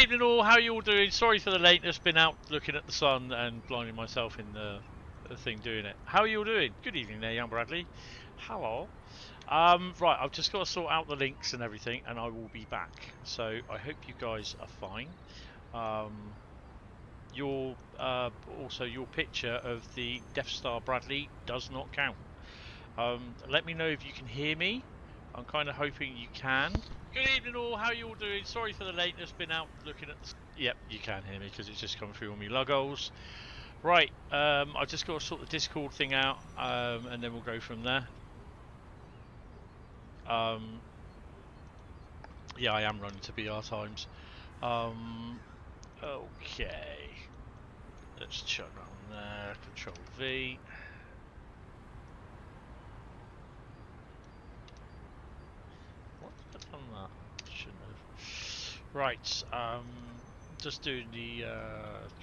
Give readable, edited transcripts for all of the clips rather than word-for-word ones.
evening all, how are you all doing? Sorry for the lateness, been out looking at the sun and blinding myself in the thing doing it. How are you all doing? Good evening there, young Bradley. Hello. Right, I've just got to sort out the links and everything and I will be back. So I hope you guys are fine. Also your picture of the Death Star Bradley does not count. Let me know if you can hear me. I'm kind of hoping you can. Good evening all, how are you all doing? Sorry for the lateness, been out looking at the... Yep, you can hear me because it's just come through on me logos. Right, I've just got to sort the Discord thing out and then we'll go from there. Yeah, I am running to BR times. Okay. Let's chuck on there, Control V. What have I done that? Shouldn't have. Right, just doing the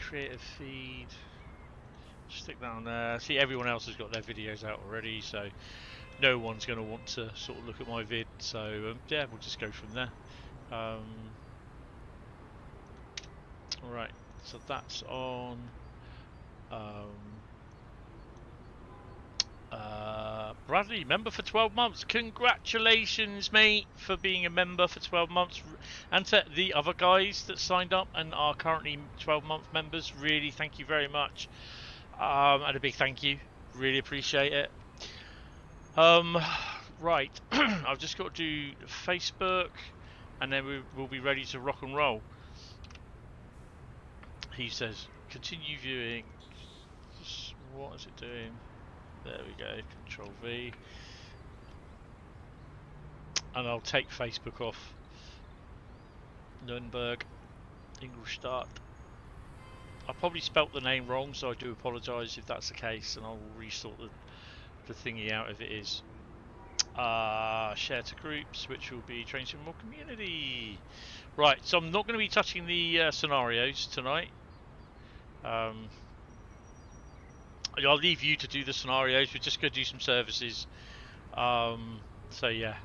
creative feed. Stick that on there. See, everyone else has got their videos out already, so no one's going to want to sort of look at my vid. So yeah, we'll just go from there. Alright, so that's on. Bradley, member for 12 months. Congratulations, mate, for being a member for 12 months. And to the other guys that signed up and are currently 12-month members, really thank you very much. And a big thank you. Really appreciate it. Right, I've just got to do Facebook and then we'll be ready to rock and roll. He says, continue viewing. What is it doing? There we go, Control V. And I'll take Facebook off. Nurnberg Ingolstadt. I probably spelt the name wrong, so I do apologise if that's the case, and I'll resort the thingy out if it is. Share to groups, which will be Train Sim More Community. Right, so I'm not going to be touching the scenarios tonight. I'll leave you to do the scenarios. We're just going to do some services. So yeah.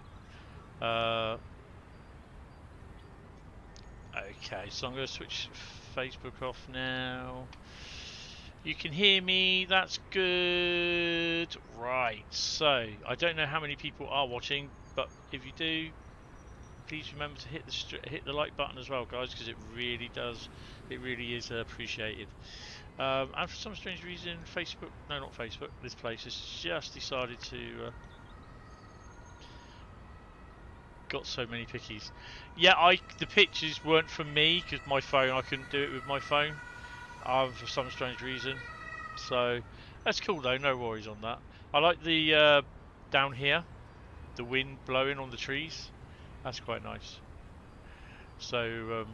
Okay, so I'm going to switch Facebook off now. You can hear me, that's good. Right, so I don't know how many people are watching, but if you do, please remember to hit the like button as well, guys, because it really is appreciated. And for some strange reason, Facebook, no, not Facebook, this place has just decided to got so many pickies. Yeah, the pictures weren't from me because my phone, I couldn't do it with my phone for some strange reason. So that's cool though, no worries on that. I like the down here, the wind blowing on the trees. That's quite nice. So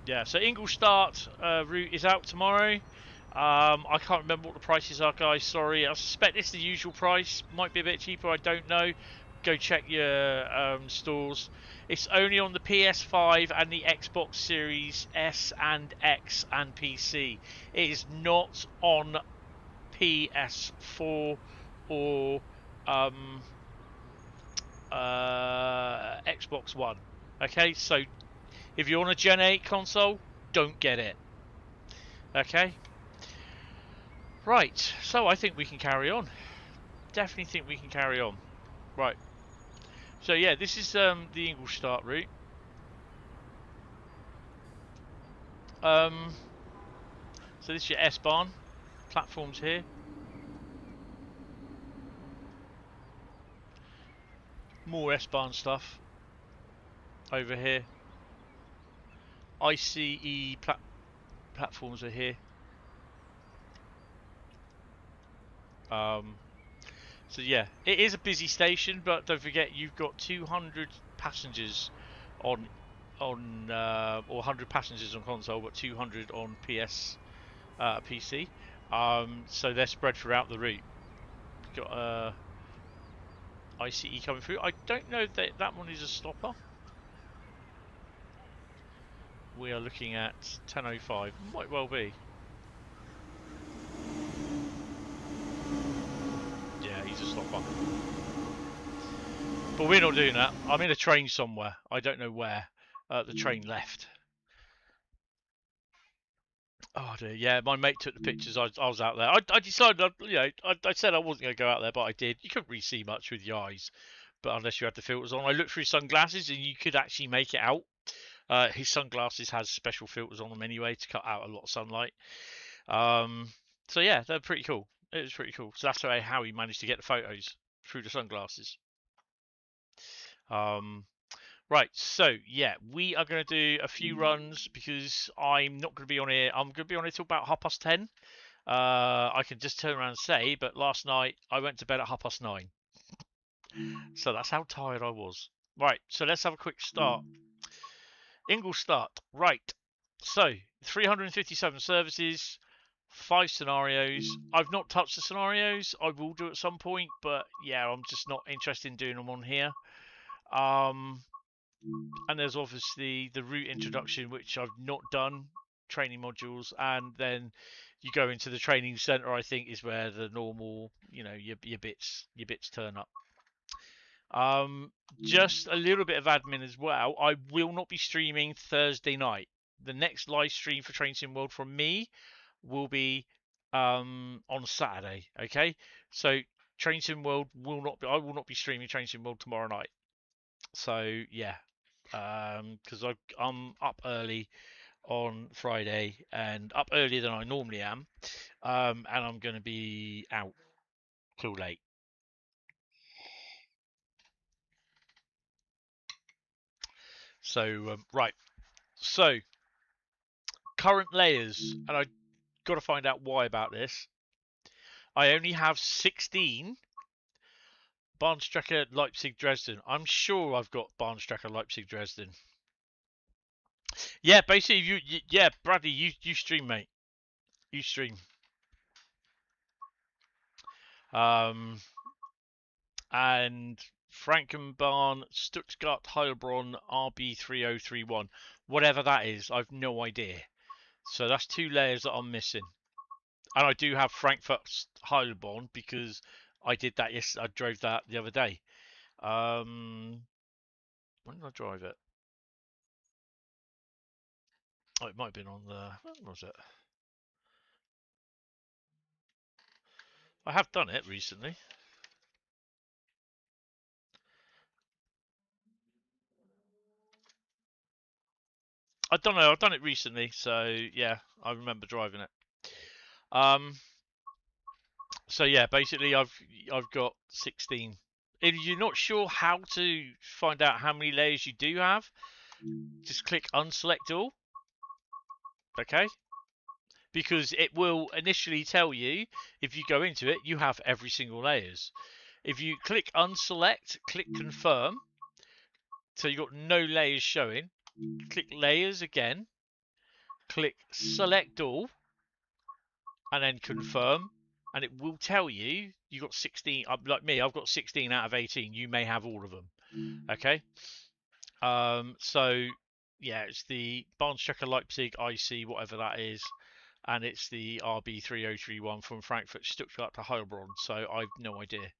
yeah, so Ingolstadt route is out tomorrow. I can't remember what the prices are, guys, sorry. I suspect it's the usual price, might be a bit cheaper, I don't know. Go check your stores. It's only on the PS5 and the Xbox Series S and X and PC. It is not on PS4 or Xbox One. Okay, so if you're on a Gen 8 console, don't get it. Okay? Right, so I think we can carry on. Definitely think we can carry on. Right. So yeah, this is the Ingolstadt route. So this is your S-Bahn. Platforms here. More S-Bahn stuff. Over here. ICE platforms are here. So yeah, it is a busy station, but don't forget you've got 200 passengers or 100 passengers on console, but 200 on PC. So they're spread throughout the route. You've got ICE coming through. I don't know if that one is a stopper. We are looking at 10:05. Might well be. He's a stopper. But we're not doing that. I'm in a train somewhere. I don't know where. The train left. Oh dear, yeah. My mate took the pictures. I was out there. I decided, I said I wasn't going to go out there, but I did. You couldn't really see much with your eyes, but unless you had the filters on. I looked through sunglasses, and you could actually make it out. His sunglasses has special filters on them anyway to cut out a lot of sunlight. Um, so yeah, they're pretty cool. It was pretty cool. So that's how he managed to get the photos through the sunglasses. Um, right. So yeah, we are going to do a few runs because I'm not going to be on here. I'm going to be on here till about 10:30. I can just turn around and say, but last night I went to bed at 9:30. So that's how tired I was. Right. So let's have a quick start. Ingolstadt. Right. So 357 services. 5 scenarios. I've not touched the scenarios. I will do at some point, but yeah, I'm just not interested in doing them on here. And there's obviously the route introduction, which I've not done, training modules, and then you go into the training center. I think is where the normal, your bits turn up. Just a little bit of admin as well. I will not be streaming Thursday night. The next live stream for Train Sim World from me will be on Saturday. Okay, so Train Sim World will not be. I will not be streaming Train Sim World tomorrow night. So yeah, because I'm up early on Friday and up earlier than I normally am, and I'm going to be out till late. So right, so current layers, and I got to find out why about this. I only have 16 Bahnstrecke Leipzig Dresden. I'm sure I've got Bahnstrecke Leipzig Dresden. Yeah, basically yeah, Bradley, you stream, mate. You stream. And Frankenbahn Stuttgart Heilbronn RB3031. Whatever that is, I've no idea. So that's 2 layers that I'm missing. And I do have Frankfurt Heilbronn because I did that yesterday. I drove that the other day. When did I drive it? Oh, it might have been on the. When was it? I have done it recently. I don't know. I've done it recently, so yeah, I remember driving it. So yeah, basically I've got 16. If you're not sure how to find out how many layers you do have, just click unselect all. Okay? Because it will initially tell you, if you go into it, you have every single layers. If you click unselect, click confirm, so you've got no layers showing. Click layers again, click select all, and then confirm, and it will tell you you've got 16. Like me, I've got 16 out of 18. You may have all of them. Okay. So yeah, it's the Bahnstrecke Leipzig IC, whatever that is, and it's the RB3031 from Frankfurt Stuttgart to Heilbronn. So I've no idea.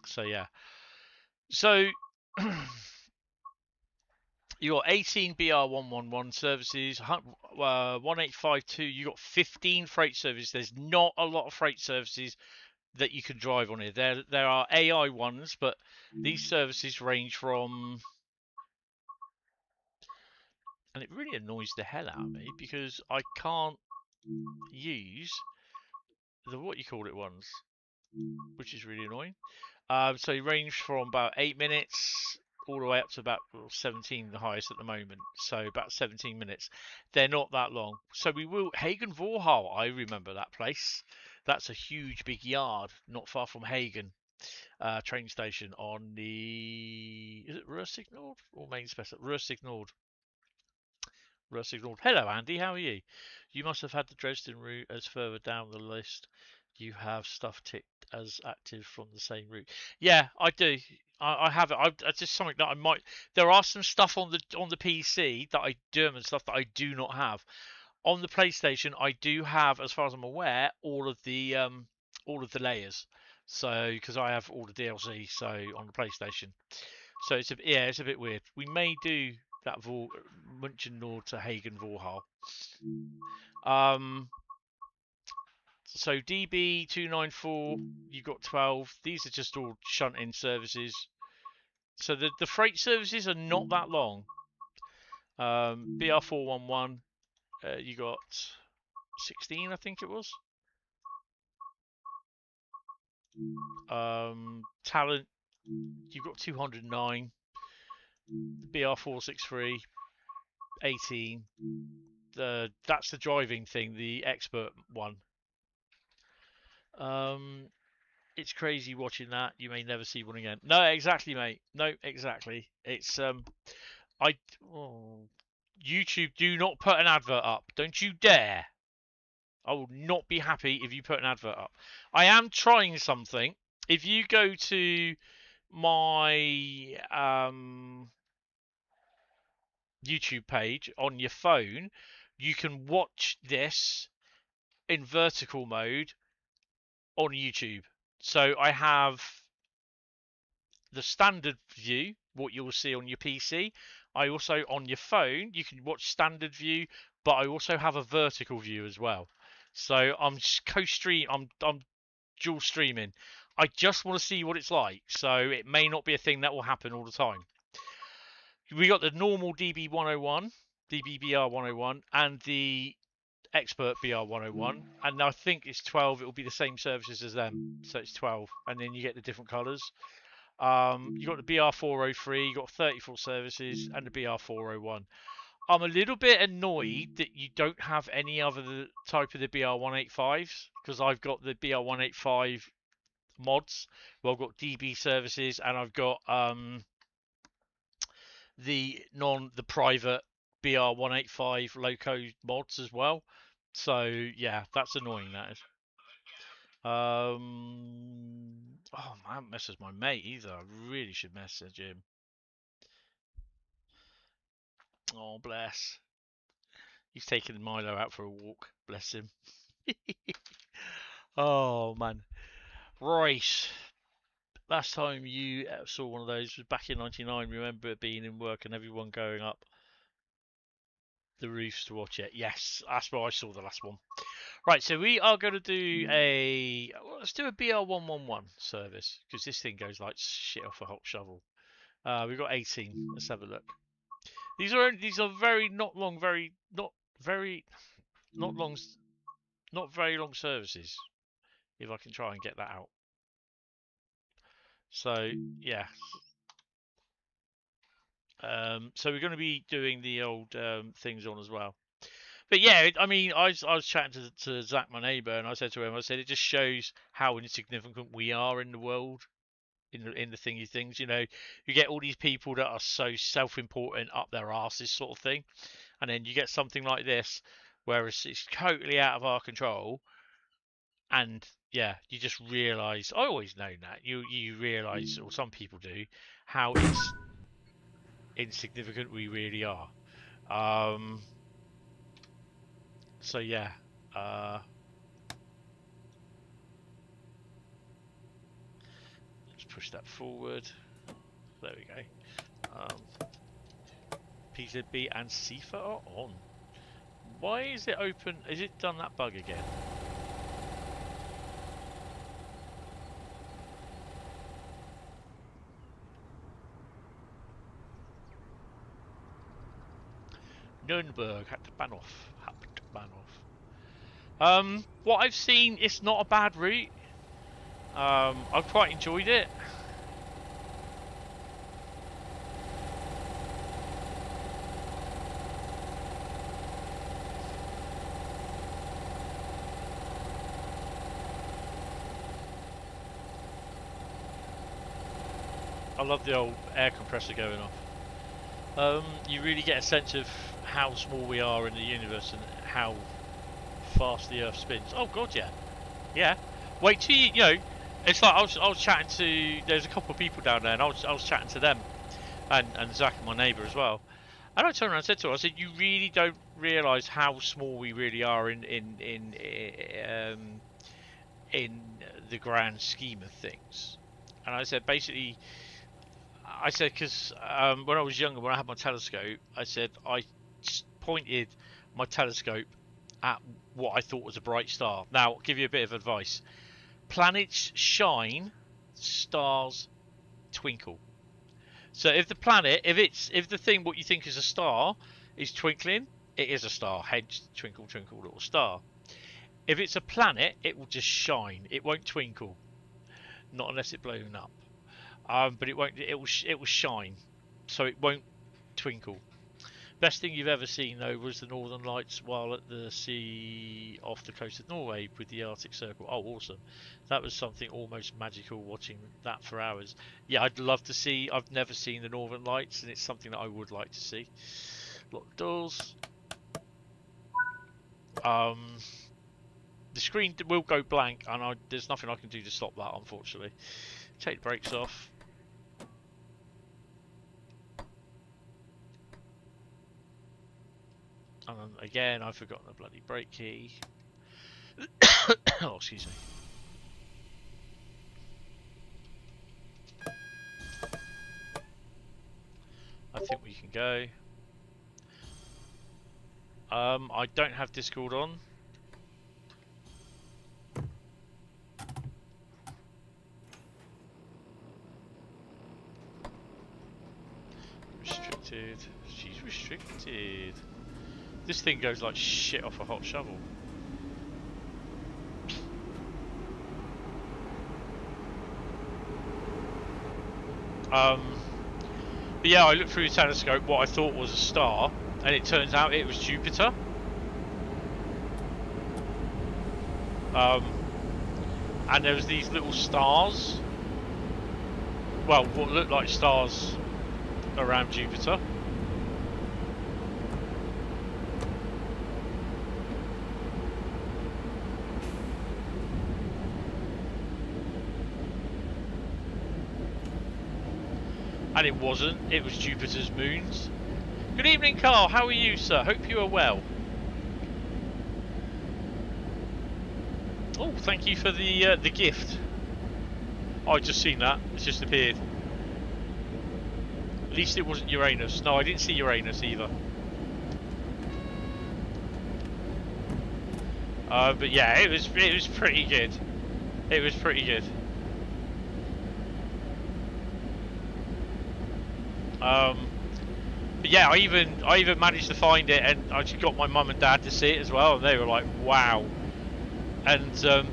So yeah. So you got 18 BR111 services, 1852. You got 15 freight services. There's not a lot of freight services that you can drive on here. There are AI ones, but these services range from, and it really annoys the hell out of me because I can't use the what you call it ones, which is really annoying. So they range from about 8 minutes all the way up to about 17, the highest at the moment. So about 17 minutes. They're not that long. So we will Hagen Vorhal. I remember that place. That's a huge big yard, not far from Hagen train station on the, is it Rursignord or Main Special? Rursignord. Rursignord. Hello, Andy. How are you? You must have had the Dresden route as further down the list. You have stuff ticked as active from the same route. Yeah, I do. I have it. It's just something that I might. There are some stuff on the PC that I do and stuff that I do not have. On the PlayStation, I do have, as far as I'm aware, all of the layers. So because I have all the DLC, so on the PlayStation. So it's a bit weird. We may do. that München Nord to Hagen Vorhal. So DB294, you got 12. These are just all shunting services. So the freight services are not that long. BR411, you got 16, I think it was. Talent, you got 209. BR463, 18. That's the driving thing, the expert one. It's crazy watching that. You may never see one again. No, exactly, mate. No, exactly. It's YouTube, do not put an advert up. Don't you dare. I will not be happy if you put an advert up. I am trying something. If you go to my YouTube page on your phone, you can watch this in vertical mode on YouTube. So I have the standard view, what you'll see on your PC. I also, on your phone, you can watch standard view, but I also have a vertical view as well. So I'm co-stream, I'm dual streaming. I just want to see what it's like. So it may not be a thing that will happen all the time. We got the normal DB101, DBBR101, and the expert BR101, and I think it's 12. It will be the same services as them, so it's 12, and then you get the different colours. You got the BR403, you got 34 services, and the BR401. I'm a little bit annoyed that you don't have any other type of the BR185s, because I've got the BR185 mods. Well, I've got DB services, and I've got the private BR185 loco mods as well. So yeah, that's annoying. That is. Oh man, I haven't messaged my mate either. I really should message him. Oh bless. He's taking Milo out for a walk. Bless him. Oh man. Right. Last time you saw one of those was back in '99. Remember being in work and everyone going up the roofs to watch it. Yes, that's where I saw the last one. Right, so we are going to do let's do a BR111 service, because this thing goes like shit off a hot shovel. We've got 18. Let's have a look. These are very not very long services. If I can try and get that out. So yeah. So we're going to be doing the old things on as well. But yeah, I mean, I was chatting to Zach, my neighbour, and I said to him, I said, it just shows how insignificant we are in the world, in the thingy things. You know, you get all these people that are so self-important, up their asses, sort of thing, and then you get something like this, where it's totally out of our control, and yeah, you just realise. I always know that you realise, or some people do, how insignificant we really are. So yeah, let's push that forward. There we go. PZB and CIFA are on. Why is it open? Is it done that bug again? Nurnberg had to ban off. What I've seen, it's not a bad route. I've quite enjoyed it. I love the old air compressor going off. You really get a sense of how small we are in the universe and how fast the Earth spins. Oh god, yeah, yeah. Wait till you know. It's like I was chatting to. There's a couple of people down there, and I was chatting to them, and Zach, my neighbour as well. And I turned around and said to her, I said, you really don't realise how small we really are in the grand scheme of things. And I said, basically, I said because when I was younger, when I had my telescope, I said I pointed my telescope at what I thought was a bright star. Now, I'll give you a bit of advice. Planets shine, stars twinkle. So if the planet, if the thing what you think is a star is twinkling, it is a star. Hence, twinkle, twinkle, little star. If it's a planet, it will just shine. It won't twinkle, not unless it's blown up. But it won't. It will shine, so it won't twinkle. Best thing you've ever seen though was the Northern Lights while at the sea off the coast of Norway with the Arctic Circle. Oh, awesome! That was something almost magical watching that for hours. Yeah, I'd love to see. I've never seen the Northern Lights, and it's something that I would like to see. Lock the doors. The screen will go blank, and there's nothing I can do to stop that, unfortunately. Take the brakes off. And then again, I've forgotten the bloody brake key. Oh, excuse me. I think we can go. I don't have Discord on. Restricted. She's restricted. This thing goes like shit off a hot shovel. But yeah, I looked through the telescope what I thought was a star, and it turns out it was Jupiter. And there was these little stars. Well, what looked like stars around Jupiter. And it wasn't, it was Jupiter's moons. Good evening, Carl, how are you, sir? Hope you are well. Oh, thank you for the gift. Oh, I just seen that, it's just appeared. At least it wasn't Uranus. No, I didn't see Uranus either. But yeah, it was pretty good. It was pretty good. But yeah, I even managed to find it, and I just got my mum and dad to see it as well, and they were like, "Wow!" And a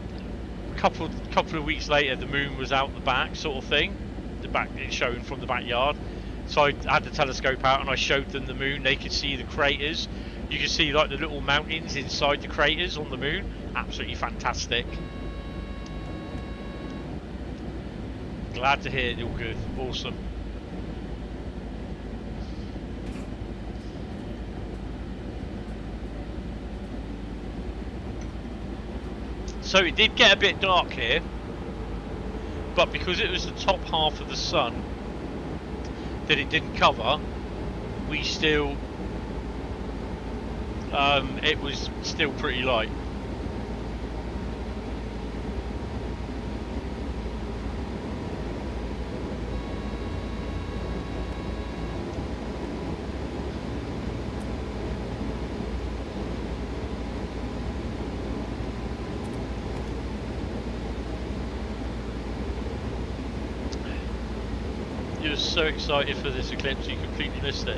couple of weeks later, the moon was out the back, sort of thing. The back, it's shown from the backyard. So I had the telescope out and I showed them the moon. They could see the craters. You could see like the little mountains inside the craters on the moon. Absolutely fantastic. Glad to hear it all good. Awesome. So it did get a bit dark here, but because it was the top half of the sun that it didn't cover, we still, it was still pretty light. So excited for this eclipse you completely missed it.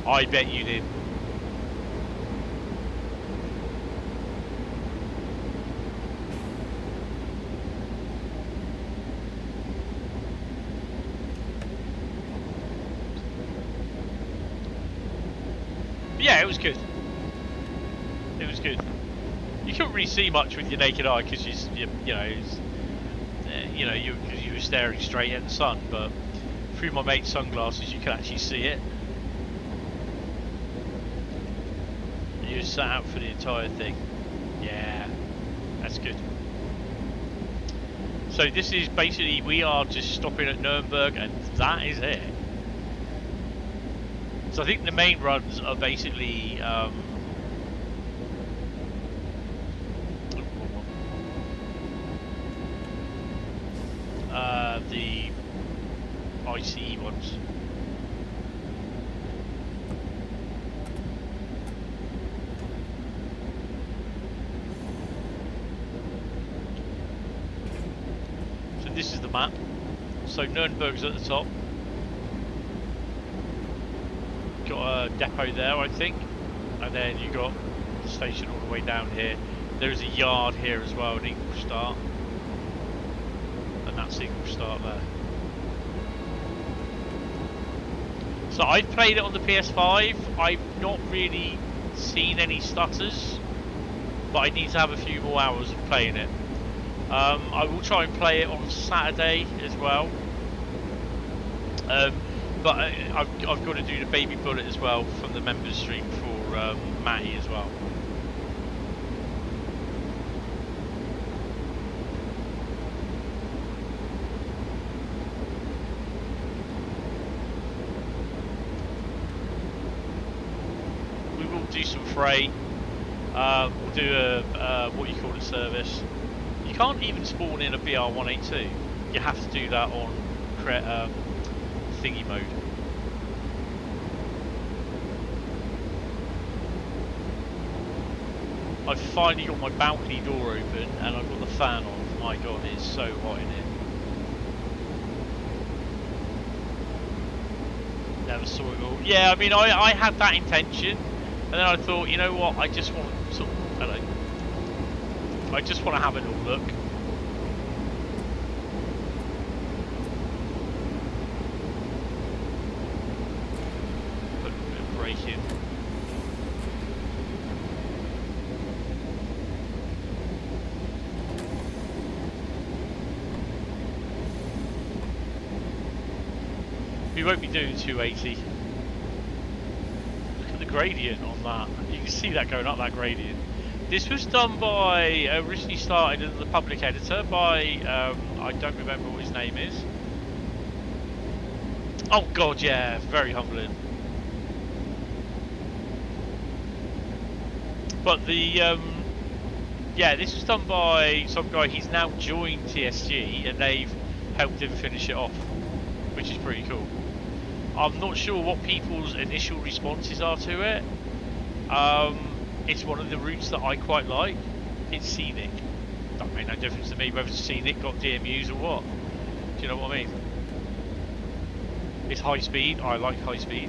I bet you did. But yeah, it was good. It was good. You couldn't really see much with your naked eye because you know, you were staring straight at the sun, but through my mate's sunglasses you could actually see it. You were sat out for the entire thing. Yeah, that's good. So this is basically, we are just stopping at Nurnberg and that is it. So I think the main runs are basically ICE ones. So this is the map. So Nurnberg's at the top. Got a depot there, I think, and then you got the station all the way down here. There's a yard here as well in Ingolstadt, and that's Ingolstadt there. So I've played it on the PS5. I've not really seen any stutters, but I need to have a few more hours of playing it. I will try and play it on Saturday as well. But I've got to do the baby bullet as well from the members stream for Matty as well. We will do some freight. We'll do a what you call a service. You can't even spawn in a BR182. You have to do that on thingy mode. I've finally got my balcony door open and I've got the fan on. My god, it's so hot in here. Never saw it all. Yeah, I mean, I had that intention, and then I thought, you know what, I just want sort of, I just want to have a little look. Put a bit of brake in. We won't be doing 280. Look at the gradient on that. You can see that going up that gradient. This was done by, originally started as the public editor by, I don't remember what his name is. Oh god, yeah, very humbling. But the, yeah, this was done by some guy. He's now joined TSG and they've helped him finish it off, which is pretty cool. I'm not sure what people's initial responses are to it. It's one of the routes that I quite like. It's scenic. Don't make no difference to me whether it's scenic, got DMUs or what. Do you know what I mean? It's high speed. I like high speed.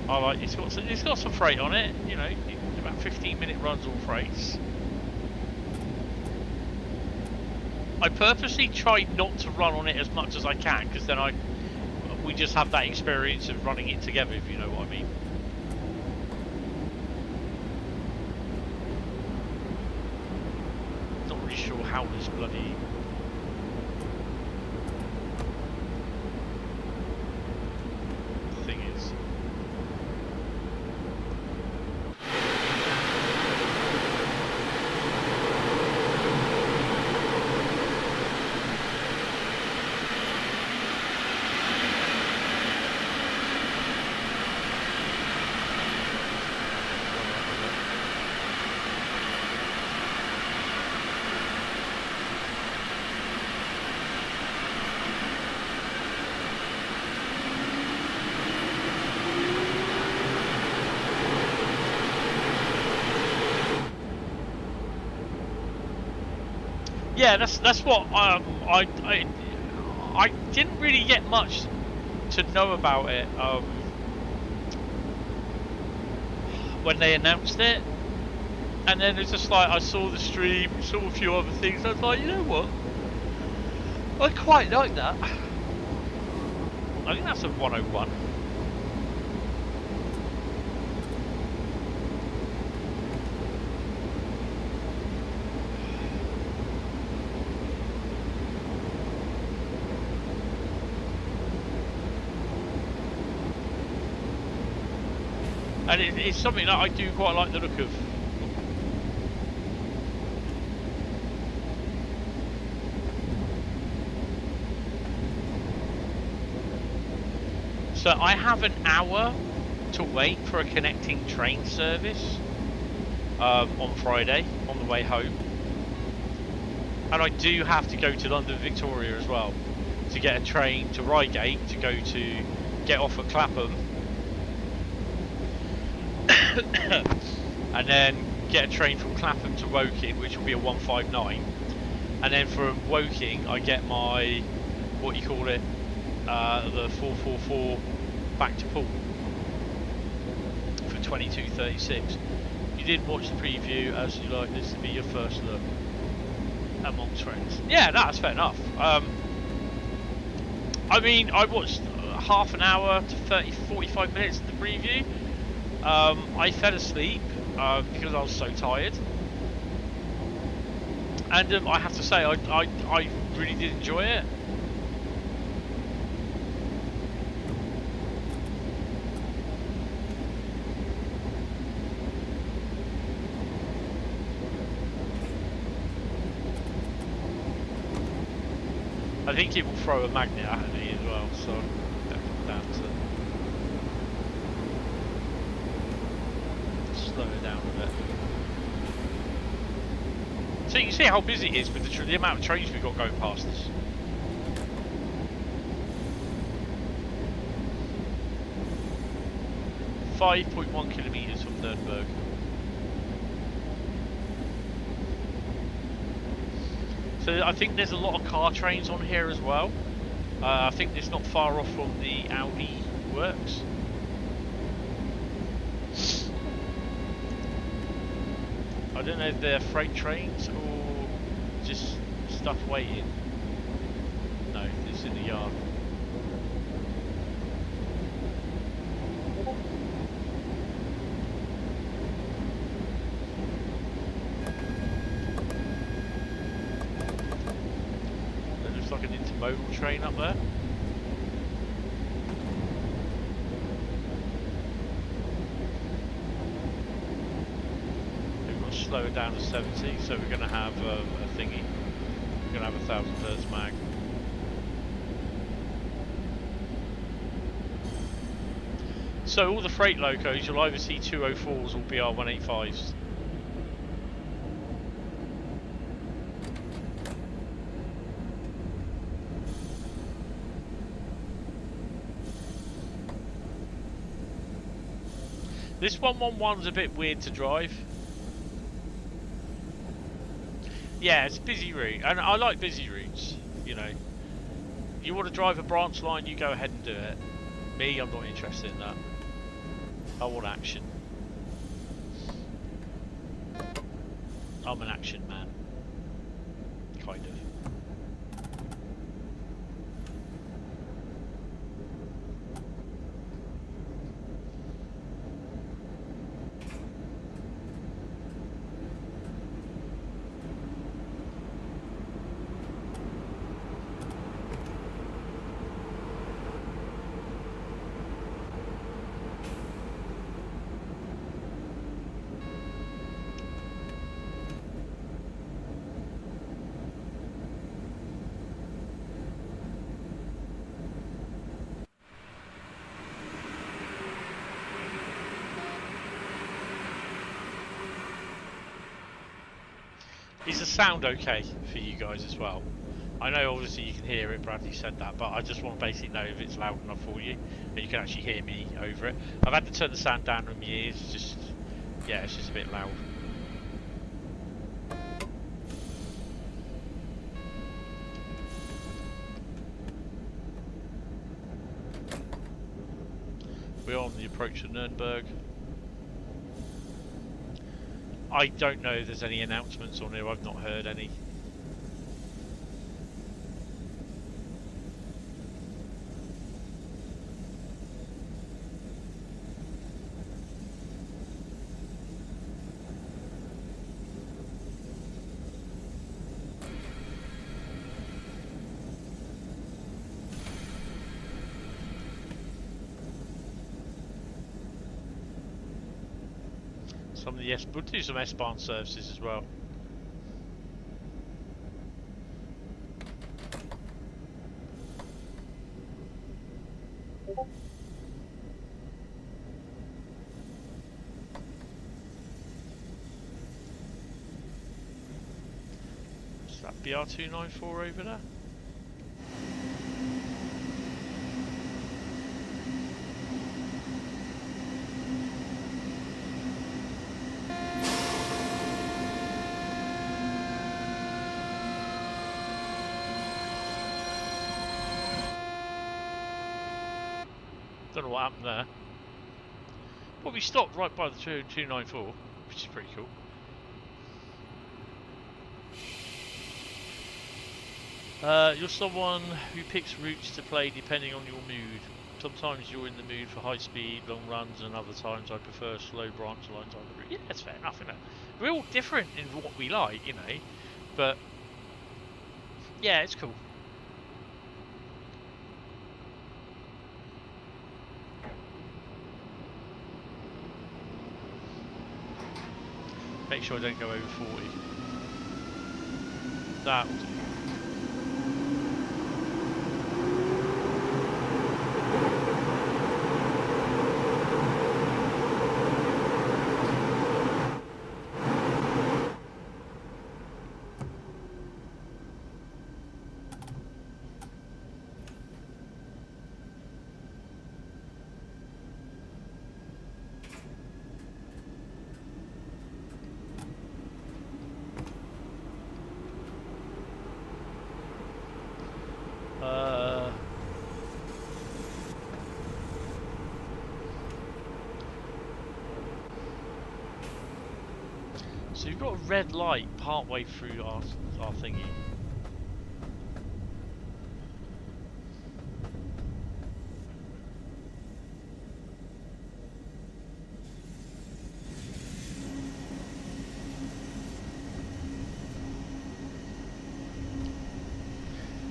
I like it's got some freight on it. You know, about 15-minute runs all freights. I purposely try not to run on it as much as I can because then we just have that experience of running it together, if you know what I mean. Not really sure how this bloody thing is. Yeah, that's what I didn't really get much to know about it when they announced it, and then it's just like I saw the stream, saw a few other things. I was like, you know what, I quite like that. I think that's a 101. And it's something that I do quite like the look of. So I have an hour to wait for a connecting train service on Friday on the way home. And I do have to go to London Victoria as well. to get a train to Reigate to go to get off at Clapham, and then get a train from Clapham to Woking, which will be a 159, and then from Woking I get my, what you call it, the 444 back to Poole for 22.36. You didn't watch the preview, as you like this to be your first look amongst friends. Yeah, that's fair enough. I mean, I watched half an hour to 45 minutes of the preview. I fell asleep because I was so tired, and I have to say I really did enjoy it. I think it will throw a magnet at me as well, so that comes down to slow it down a bit. So you can see how busy it is with the amount of trains we've got going past us. .1 kilometres from Nurnberg. So I think there's a lot of car trains on here as well. I think it's not far off from the Audi works. I don't know if they're freight trains or just stuff waiting. No, it's in the yard. Like an intermodal train up there. We've got to slow it down to 70, so we're going to have a thingy. We're going to have a 1000 hertz mag. So all the freight locos, you'll either see 204s or BR185s. This 111's a bit weird to drive. Yeah, it's a busy route, and I like busy routes, you know. You want to drive a branch line, you go ahead and do it. Me, I'm not interested in that. I want action. I'm an action man. Kind of. Is the sound okay for you guys as well? I know obviously you can hear it, Bradley said that, but I just want to basically know if it's loud enough for you, and you can actually hear me over it. I've had to turn the sound down on my ears, just, yeah, it's just a bit loud. We're on the approach to Nurnberg. I don't know if there's any announcements on here, I've not heard any. Some of the we'll do some S-Bahn services as well. Is that BR294 over there? Don't know what happened there. But we stopped right by the 294, which is pretty cool. You're someone who picks routes to play depending on your mood. Sometimes you're in the mood for high speed, long runs, and other times I prefer slow branch lines on the route. Yeah, that's fair enough, isn't it? We're all different in what we like, you know. But yeah, it's cool. Make sure I don't go over 40. That will do. So you've got a red light part way through our thingy.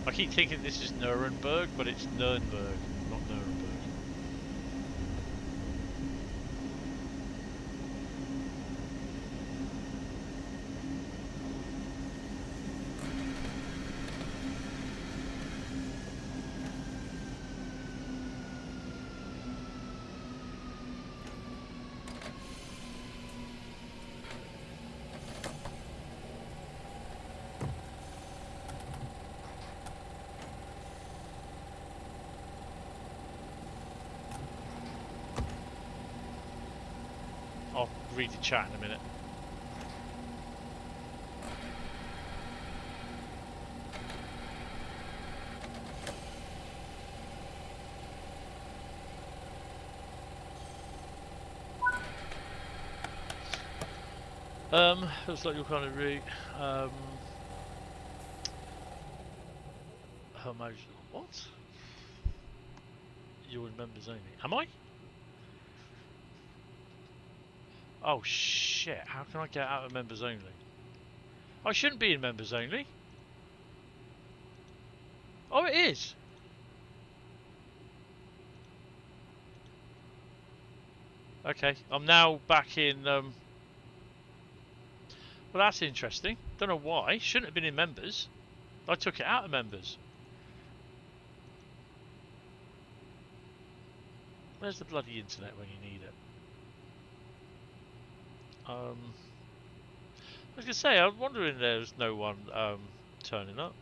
I keep thinking this is Nuremberg, but it's Nurnberg, not Nuremberg. I'll read the chat in a minute. Looks like your kind of route. How much? What? You're in members only. Am I? Oh shit, how can I get out of members only? I shouldn't be in members only. Oh, it is. Okay, I'm now back in, well, that's interesting. Don't know why. Shouldn't have been in members. I took it out of members. Where's the bloody internet when you need it? I was gonna say, I'm wondering there's no one turning up.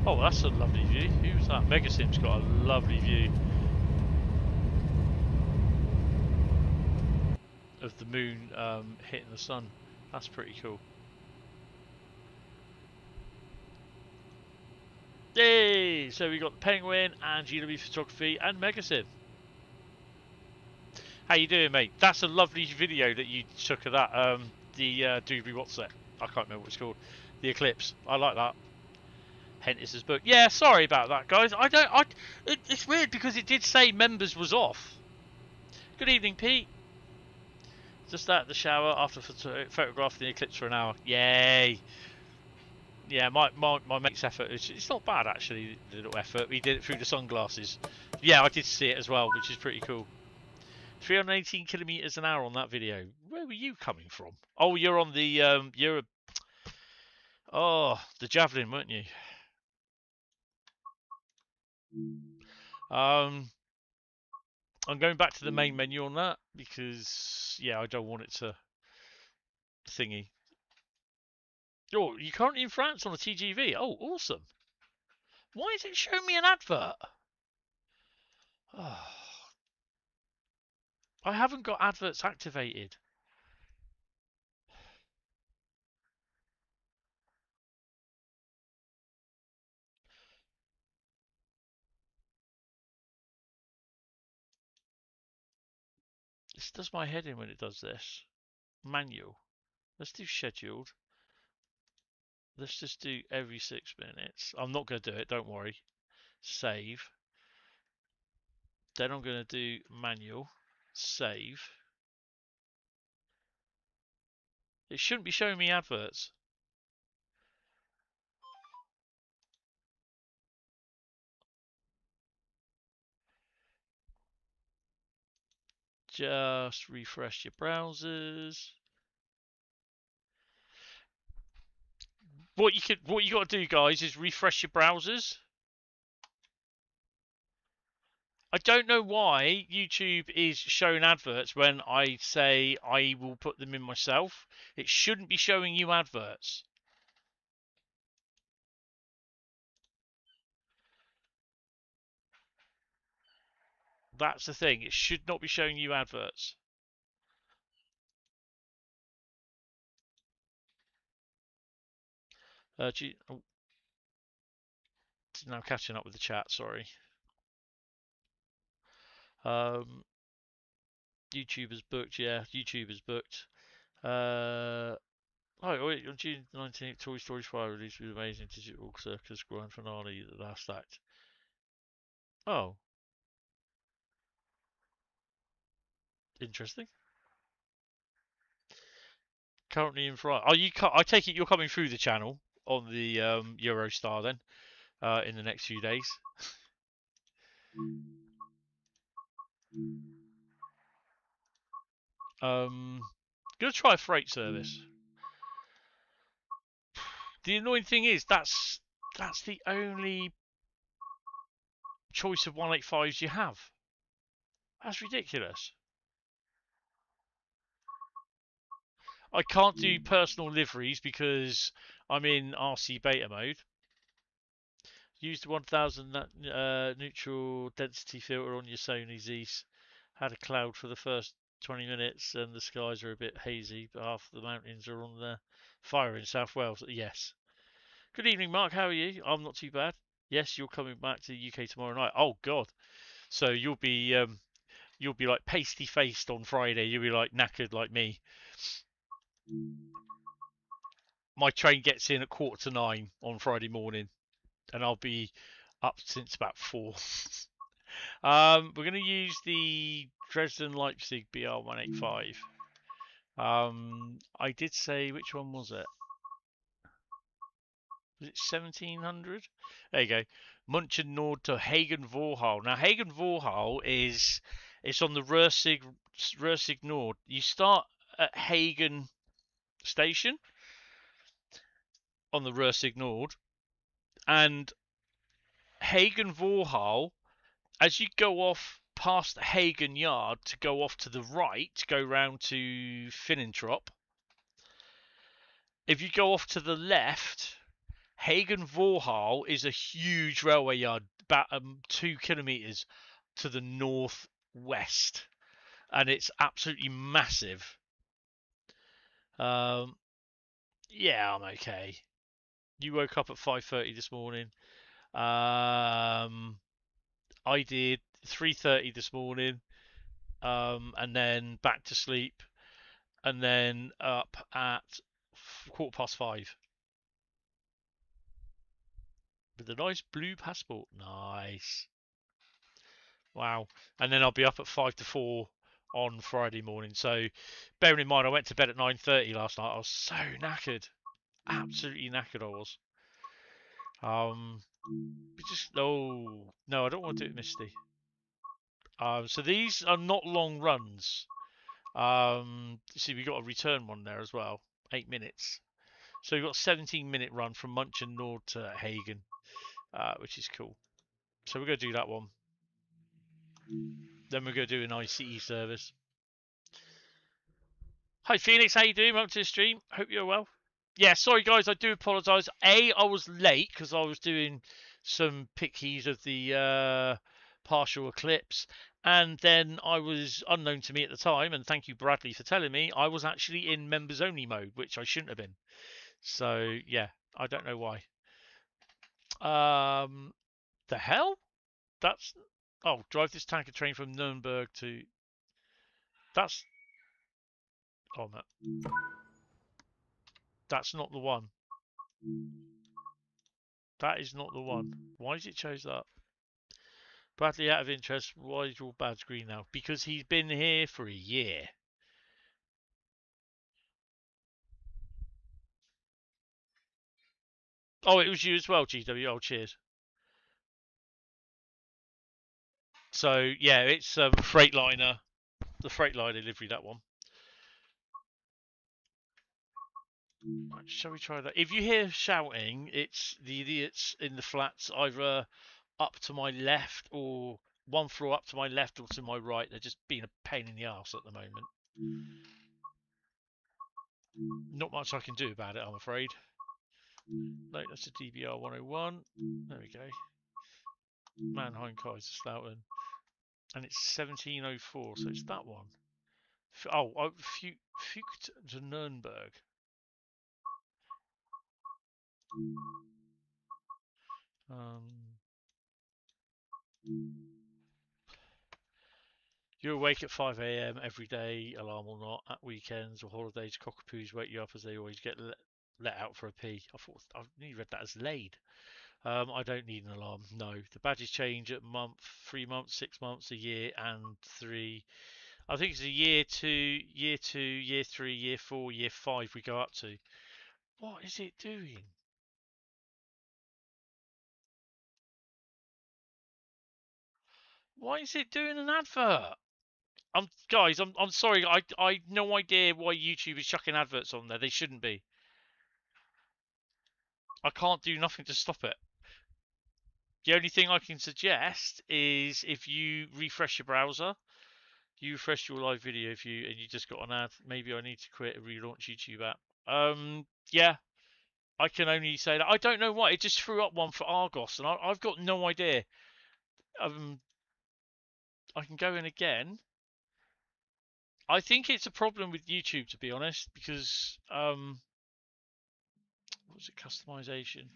Oh, that's a lovely view. Who's that? Megasim's got a lovely view of the moon hitting the sun. That's pretty cool. Yay! So we got the Penguin and GW Photography and Megasim. How you doing, mate? That's a lovely video that you took of that. The Doobie what's that? I can't remember what it's called. The Eclipse. I like that. Hentis's book. Yeah, sorry about that, guys. It's weird because it did say members was off. Good evening, Pete. Just out of the shower after photographing the eclipse for an hour. Yay! Yeah, my mate's effort. It's not bad actually. The little effort. He did it through the sunglasses. Yeah, I did see it as well, which is pretty cool. 318 kilometers an hour on that video. Where were you coming from? Oh, you're on the the javelin, weren't you? I'm going back to the main menu on that because I don't want it to thingy. Oh, you're currently in France on a TGV. Oh, awesome. Why is it showing me an advert? Oh, I haven't got adverts activated. This does my head in when it does this. Manual. Let's do scheduled. Let's just do every 6 minutes. I'm not going to do it, don't worry. Save. Then I'm going to do manual. Save. It shouldn't be showing me adverts. Just refresh your browsers. What you got to do, guys, is refresh your browsers. I don't know why YouTube is showing adverts when I say I will put them in myself. It shouldn't be showing you adverts. That's the thing. It should not be showing you adverts. Now catching up with the chat. Sorry. YouTube is booked. Yeah, YouTube is booked. Oh, wait, on June 19th, Toy Story 5 released with amazing digital circus grand finale, the last act. Oh, interesting. Currently in France. Are you? I take it you're coming through the channel on the Eurostar then, in the next few days. Gonna try a freight service. The annoying thing is that's the only choice of 185s you have. That's ridiculous. I can't do personal liveries because I'm in RC beta mode. Use the 1000 neutral density filter on your Sony Zeiss. Had a cloud for the first 20 minutes and the skies are a bit hazy, but half the mountains are on the fire in South Wales. Yes. Good evening, Mark. How are you? I'm not too bad. Yes, you're coming back to the UK tomorrow night. Oh God. So you'll be like pasty faced on Friday. You'll be like knackered like me. My train gets in at 8:45 on Friday morning, and I'll be up since about 4. We're going to use the Dresden Leipzig BR185. I did say, which one was it? Was it 1700? There you go. Munchen Nord to Hagen Vorhal. Now Hagen Vorhal it's on the Rursig Nord. You start at Hagen Station on the Rursig Nord, and Hagen Vorhal, as you go off past Hagen Yard to go off to the right, to go round to Finnentrop. If you go off to the left, Hagen Vorhal is a huge railway yard, about 2 kilometres to the northwest, and it's absolutely massive. Yeah, I'm okay. You woke up at 5:30 this morning. I did 3:30 this morning, and then back to sleep, and then up at 5:15 with a nice blue passport. Nice. Wow. And then I'll be up at 5 to 4 on Friday morning. So, bearing in mind, I went to bed at 9:30 last night. I was so knackered, absolutely knackered. I was. Just no, I don't want to do it, Misty. So these are not long runs. See, we got a return one there as well, 8 minutes. So we've got a 17-minute run from Munchen Nord to Hagen, which is cool. So we're going to do that one. Then we're going to do an ICE service. Hi Phoenix, how you doing? Welcome to the stream. Hope you're well. Yeah, sorry guys, I do apologise. I was late because I was doing some pickies of the partial eclipse, and then I was unknown to me at the time, and thank you Bradley for telling me, I was actually in members only mode, which I shouldn't have been. So yeah, I don't know why. The hell? That's drive this tanker train from Nurnberg to. That's no. That's not the one. That is not the one. Why did it chose that? Bradley, out of interest, why is your badge green now? Because he's been here for a year. Oh, it was you as well, GW. Oh, cheers. So yeah, it's Freightliner, the Freightliner livery, that one. Right, shall we try that? If you hear shouting, it's the idiots in the flats either up to my left or one floor up to my left or to my right. They're just being a pain in the arse at the moment. Not much I can do about it, I'm afraid. No, that's a DBR 101. There we go. Mannheim Kaiserslautern. And it's 1704, so it's that one. Fucht to Nurnberg. You're awake at 5 a.m. every day, alarm or not, at weekends or holidays. Cockapoos wake you up as they always get let out for a pee. I nearly read that as laid. I don't need an alarm. No, the badges change at month, 3 months, 6 months, a year, and 3. I think it's a year 2, year 2, year 3, year 4, year 5 we go up to. What is it doing? Why is it doing an advert? Guys, I'm sorry. I no idea why YouTube is chucking adverts on there. They shouldn't be. I can't do nothing to stop it. The only thing I can suggest is if you refresh your browser, you refresh your live video and you just got an ad. Maybe I need to create a relaunch YouTube app. Yeah, I can only say that. I don't know why. It just threw up one for Argos, and I've got no idea. I can go in again. I think it's a problem with YouTube, to be honest, because what's it? Customization.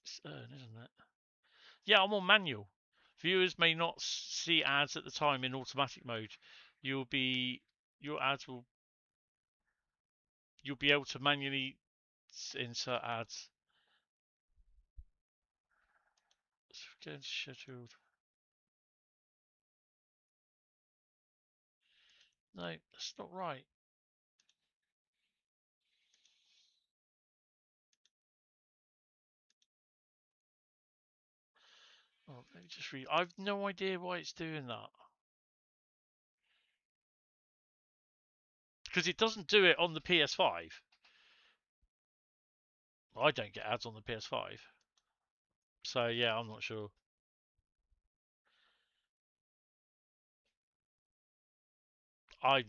It's earn, isn't it? Yeah, I'm on manual. Viewers may not see ads at the time in automatic mode. Your ads will you'll be able to manually insert ads. Get scheduled. No, that's not right. Oh, let me just read. I've no idea why it's doing that. Because it doesn't do it on the PS5. I don't get ads on the PS5. So yeah, I'm not sure. I'm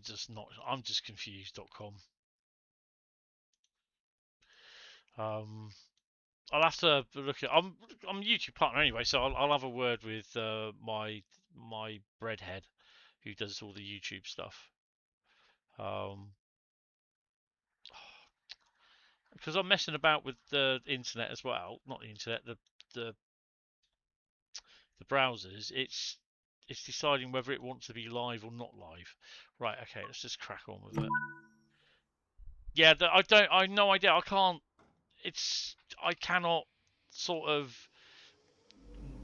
just confused.com. I'll have to look at. I'm a YouTube partner anyway, so I'll have a word with my breadhead who does all the YouTube stuff. Because I'm messing about with the internet as well. Not the internet, the browsers. It's deciding whether it wants to be live or not live. Right. Okay. Let's just crack on with it. Yeah. I have no idea. I can't. I cannot sort of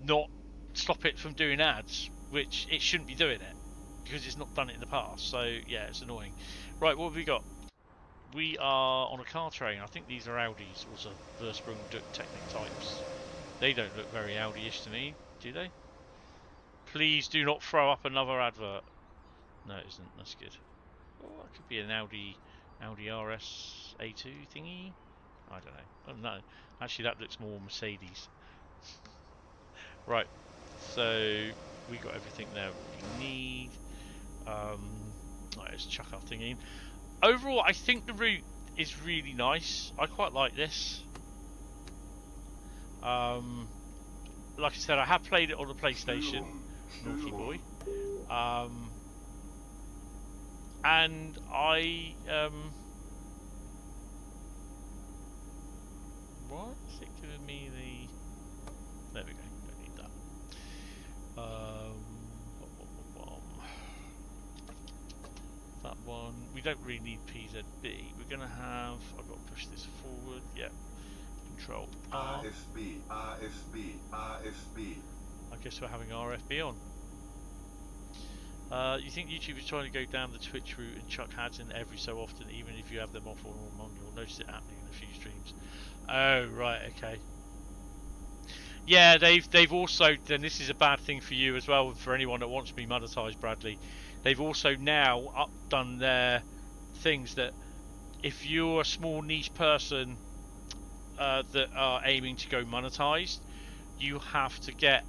not stop it from doing ads, which it shouldn't be doing it because it's not done it in the past. So yeah, it's annoying. Right, what have we got? We are on a car train. I think these are Audis, also Versprung Technic types. They don't look very Audi-ish to me, do they? Please do not throw up another advert. No, it isn't. That's good. Oh, that could be an Audi RS A2 thingy. I don't know. Oh no, actually that looks more Mercedes. Right, so we got everything there we need. Right, let's chuck our thing in. Overall, I think the route is really nice. I quite like this. Like I said, I have played it on the PlayStation. Naughty boy. And I what is it giving me the? There we go. Don't need that. That one. We don't really need PZB. We're gonna have. I've got to push this forward. Yep. Control R. RFB. I guess we're having RFB on. You think YouTube is trying to go down the Twitch route and chuck ads in every so often, even if you have them off or on, you'll notice it happening in a few streams. Oh, right, okay. Yeah, they've also, then this is a bad thing for you as well, for anyone that wants to be monetized, Bradley. They've also now done their things that if you're a small niche person that are aiming to go monetized, you have to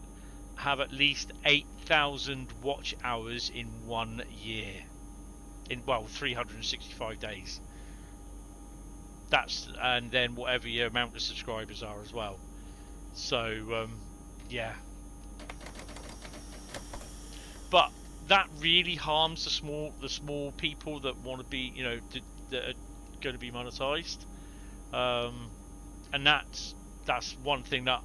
have at least 8,000 watch hours in 1 year. In, well, 365 days. That's, and then whatever your amount of subscribers are as well. So, yeah. But that really harms the small people that want to be, you know, that are going to be monetized. And that's one thing that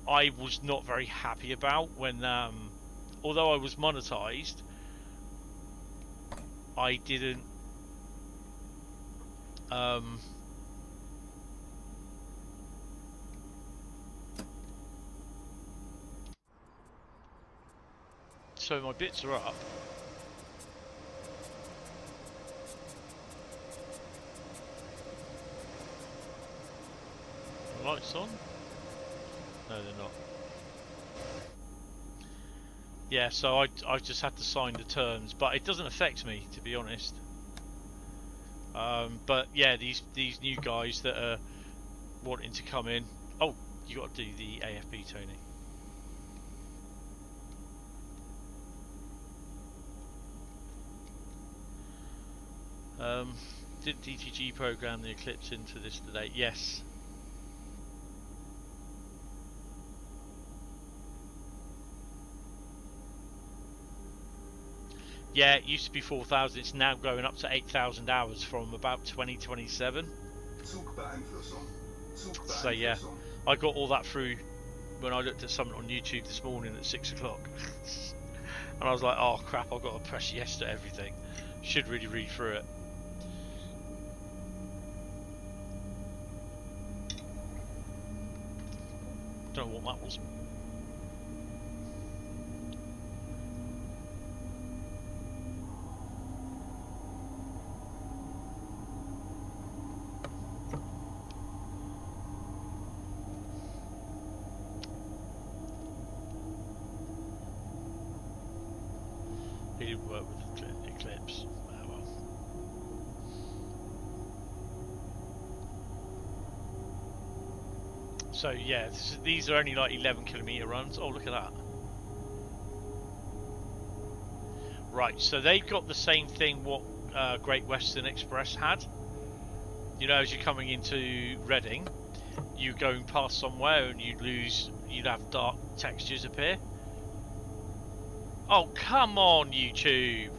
I was not very happy about when, although I was monetized, I didn't, so my bits are up. The lights on? No, they're not. Yeah, so I just had to sign the terms, but it doesn't affect me, to be honest. But yeah, these new guys that are wanting to come in. Oh, you got to do the AFB, Tony. Did DTG program the Eclipse into this today? Yes. Yeah, it used to be 4,000. It's now going up to 8,000 hours from about 2027. So yeah, I got all that through when I looked at something on YouTube this morning at 6 o'clock. And I was like, oh crap, I've got to press yes to everything. Should really read through it. Don't know what that was. He didn't work with Eclipse. Oh well. So yeah, these are only like 11-kilometer runs. Oh, look at that. Right, so they've got the same thing what Great Western Express had. You know, as you're coming into Reading, you're going past somewhere and you'd have dark textures appear. Oh, come on, YouTube.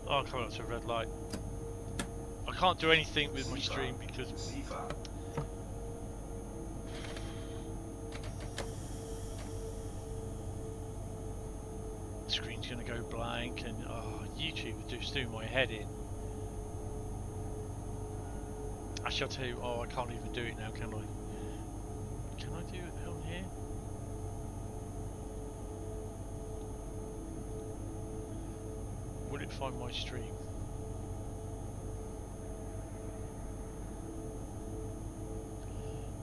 Oh, I'm coming up to a red light. I can't do anything with my stream because the screen's going to go blank and oh, YouTube is just doing my head in. Actually, I'll tell you. Oh, I can't even do it now, can I? Can I do it on here? Will it find my stream?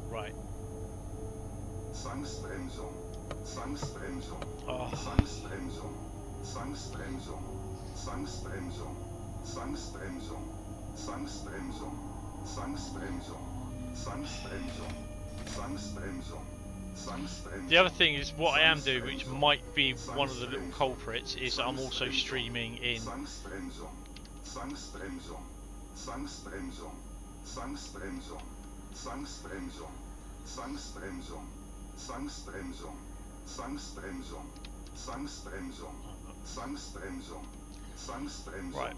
Right. Zwangsbremsung. Zwangsbremsung. Oh. Zwangsbremsung. Zwangsbremsung. Zwangsbremsung. Zwangsbremsung. Zwangsbremsung. Zwangsbremsung. Zwangsbremsung. Zwangsbremsung. Zwangsbremsung. The other thing is what I am doing, which might be one of the little culprits, is I'm also streaming in. Zwangsbremsung. Zwangsbremsung. Zwangsbremsung. Zwangsbremsung. Zwangsbremsung. Zwangsbremsung. Zwangsbremsung. Zwangsbremsung. Zwangsbremsung. Zwangsbremsung. Zwangsbremsung. Right.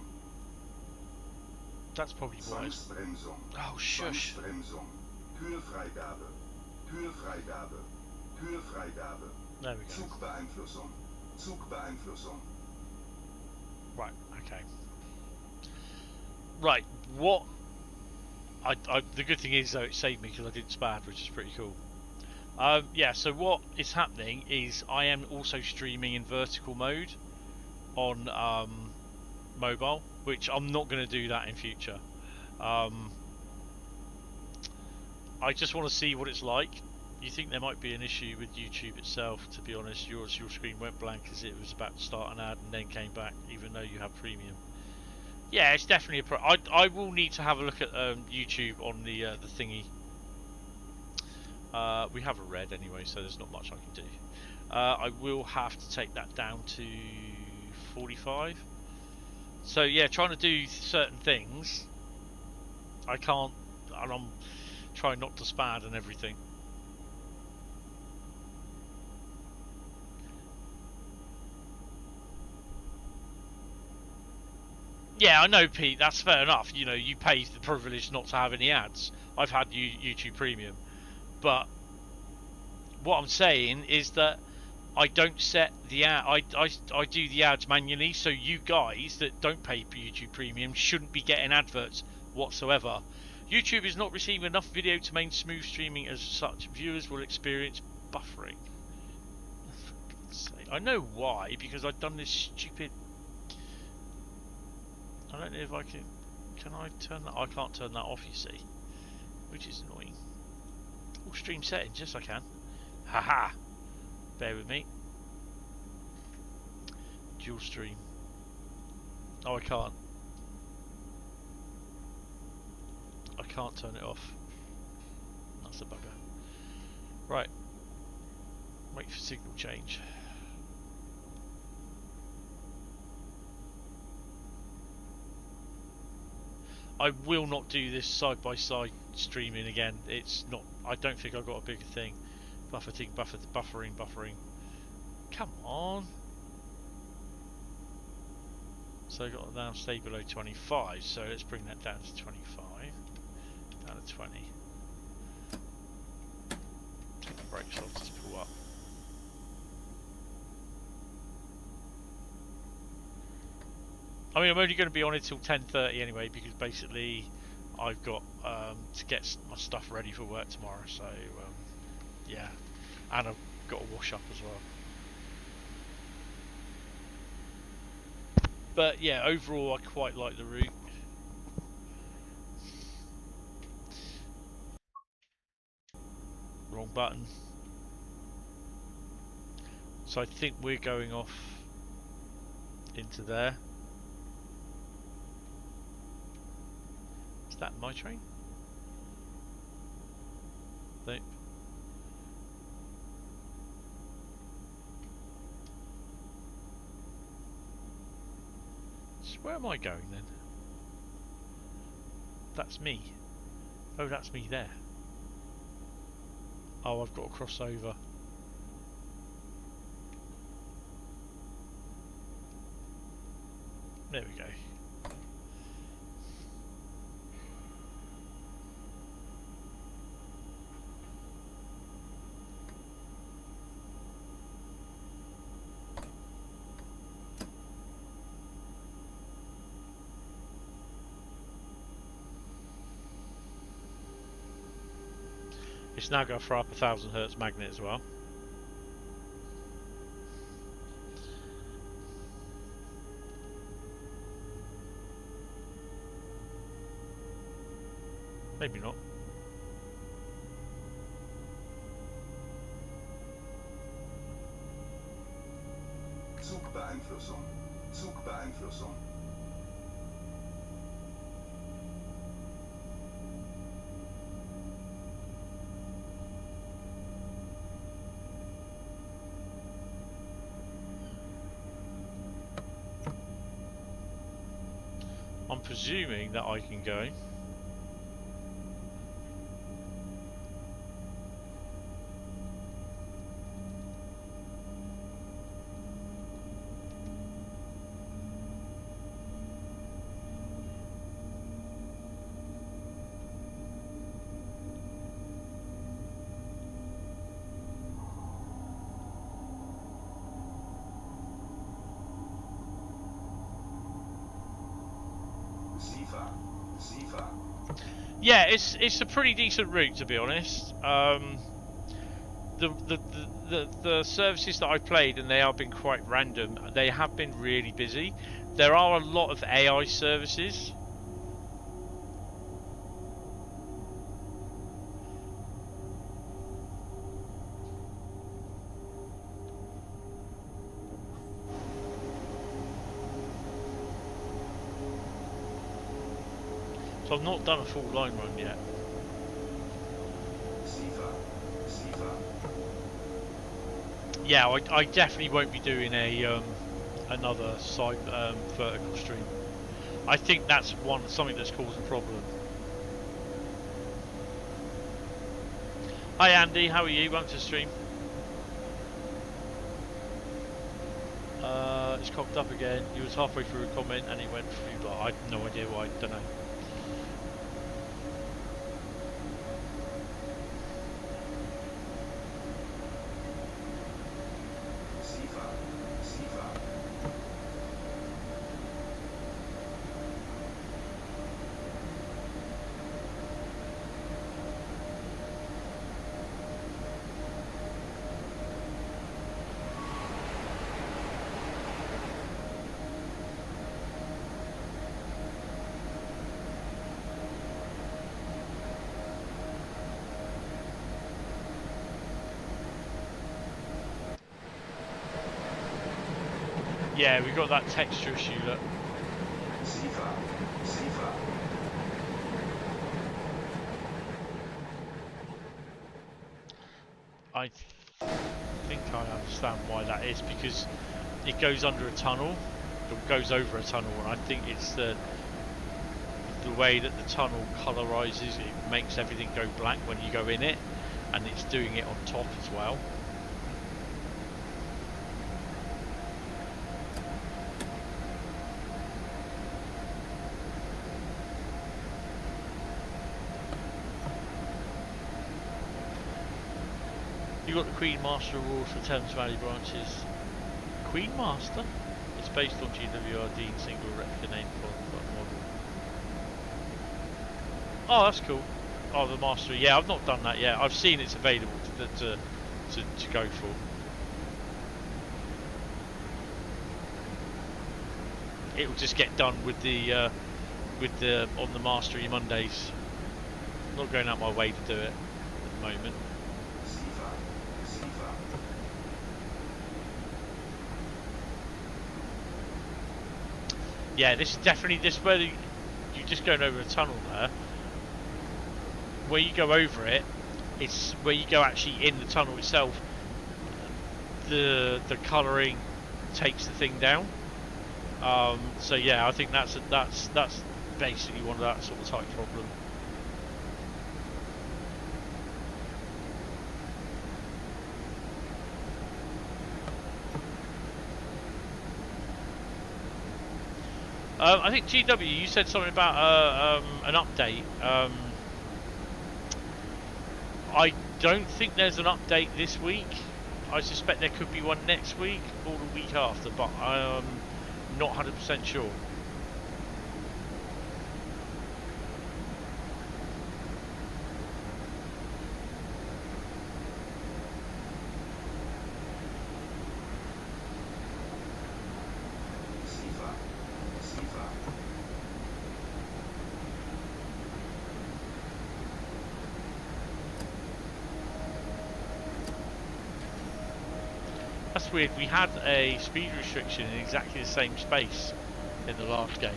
That's probably why. Zwangsbremsung. Oh, shush. Zwangsbremsung. Türfreigabe. Türfreigabe. Türfreigabe. There we go. Zugbeeinflussung. Zugbeeinflussung. Right, okay. Right, what... the good thing is, though, it saved me because I didn't spad, which is pretty cool. Yeah, so what is happening is I am also streaming in vertical mode on mobile, which I'm not going to do that in future. I just want to see what it's like. You think there might be an issue with YouTube itself, to be honest. Your screen went blank as it was about to start an ad and then came back, even though you have premium. Yeah, it's definitely a I will need to have a look at YouTube on the thingy. We have a red anyway, so there's not much I can do. I will have to take that down to 45. So yeah, trying to do certain things, I can't, and I'm trying not to spad and everything. Yeah, I know, Pete, that's fair enough. You know, you pay the privilege not to have any ads. I've had YouTube Premium. But what I'm saying is that I don't set the ad. I do the ads manually, so you guys that don't pay for YouTube Premium shouldn't be getting adverts whatsoever. YouTube is not receiving enough video to maintain smooth streaming as such. Viewers will experience buffering. I know why, because I've done this stupid... I don't know if I can... Can I turn that? I can't turn that off, you see. Which is annoying. All stream settings, yes I can. Haha! Bear with me. Dual stream. Oh, I can't. I can't turn it off. That's a bugger. Right. Wait for signal change. I will not do this side by side streaming again. It's not. I don't think I've got a bigger thing. Buffering. Come on. So I got now stay below 25. So let's bring that down to 25. Down to 20. Take the brakes off to pull up. I mean, I'm only going to be on it till 10:30 anyway, because basically I've got to get my stuff ready for work tomorrow. So yeah, and I've got to wash up as well. But yeah, overall I quite like the route. Wrong button. So I think we're going off into there. Is that my train? Nope. So where am I going then? That's me. Oh, that's me there. Oh, I've got to cross over. There we go. It's now going to throw up a 1000 hertz magnet as well. Maybe not. Zugbeeinflussung. Zugbeeinflussung. I'm presuming that I can go. Yeah, it's a pretty decent route, to be honest. The services that I played, and they have been quite random, they have been really busy. There are a lot of AI services. So I've not done a full line run yet. Yeah, I definitely won't be doing a another side vertical stream. I think that's something that's caused a problem. Hi Andy, how are you? Welcome to the stream. It's cocked up again. He was halfway through a comment and it went through, but I have no idea why. Don't know. Yeah, we've got that texture issue, look. I think I understand why that is, because it goes under a tunnel, it goes over a tunnel, and I think it's the way that the tunnel colorizes, it makes everything go black when you go in it, and it's doing it on top as well. You got the Queen Master Award for Thames Valley branches. Queen Master? It's based on GWRD single replica name for model. Oh, that's cool. Oh, the Master. Yeah, I've not done that yet. I've seen it's available to go for. It will just get done with the on the Mastery Mondays. I'm not going out my way to do it at the moment. Yeah, this is definitely where you're just going over a tunnel there. Where you go over it, it's where you go actually in the tunnel itself. The colouring takes the thing down. So yeah, I think that's basically one of that sort of type problem. I think GW, you said something about an update. I don't think there's an update this week. I suspect there could be one next week or the week after, but I'm not 100% sure. that's weird. We had a speed restriction in exactly the same space in the last game,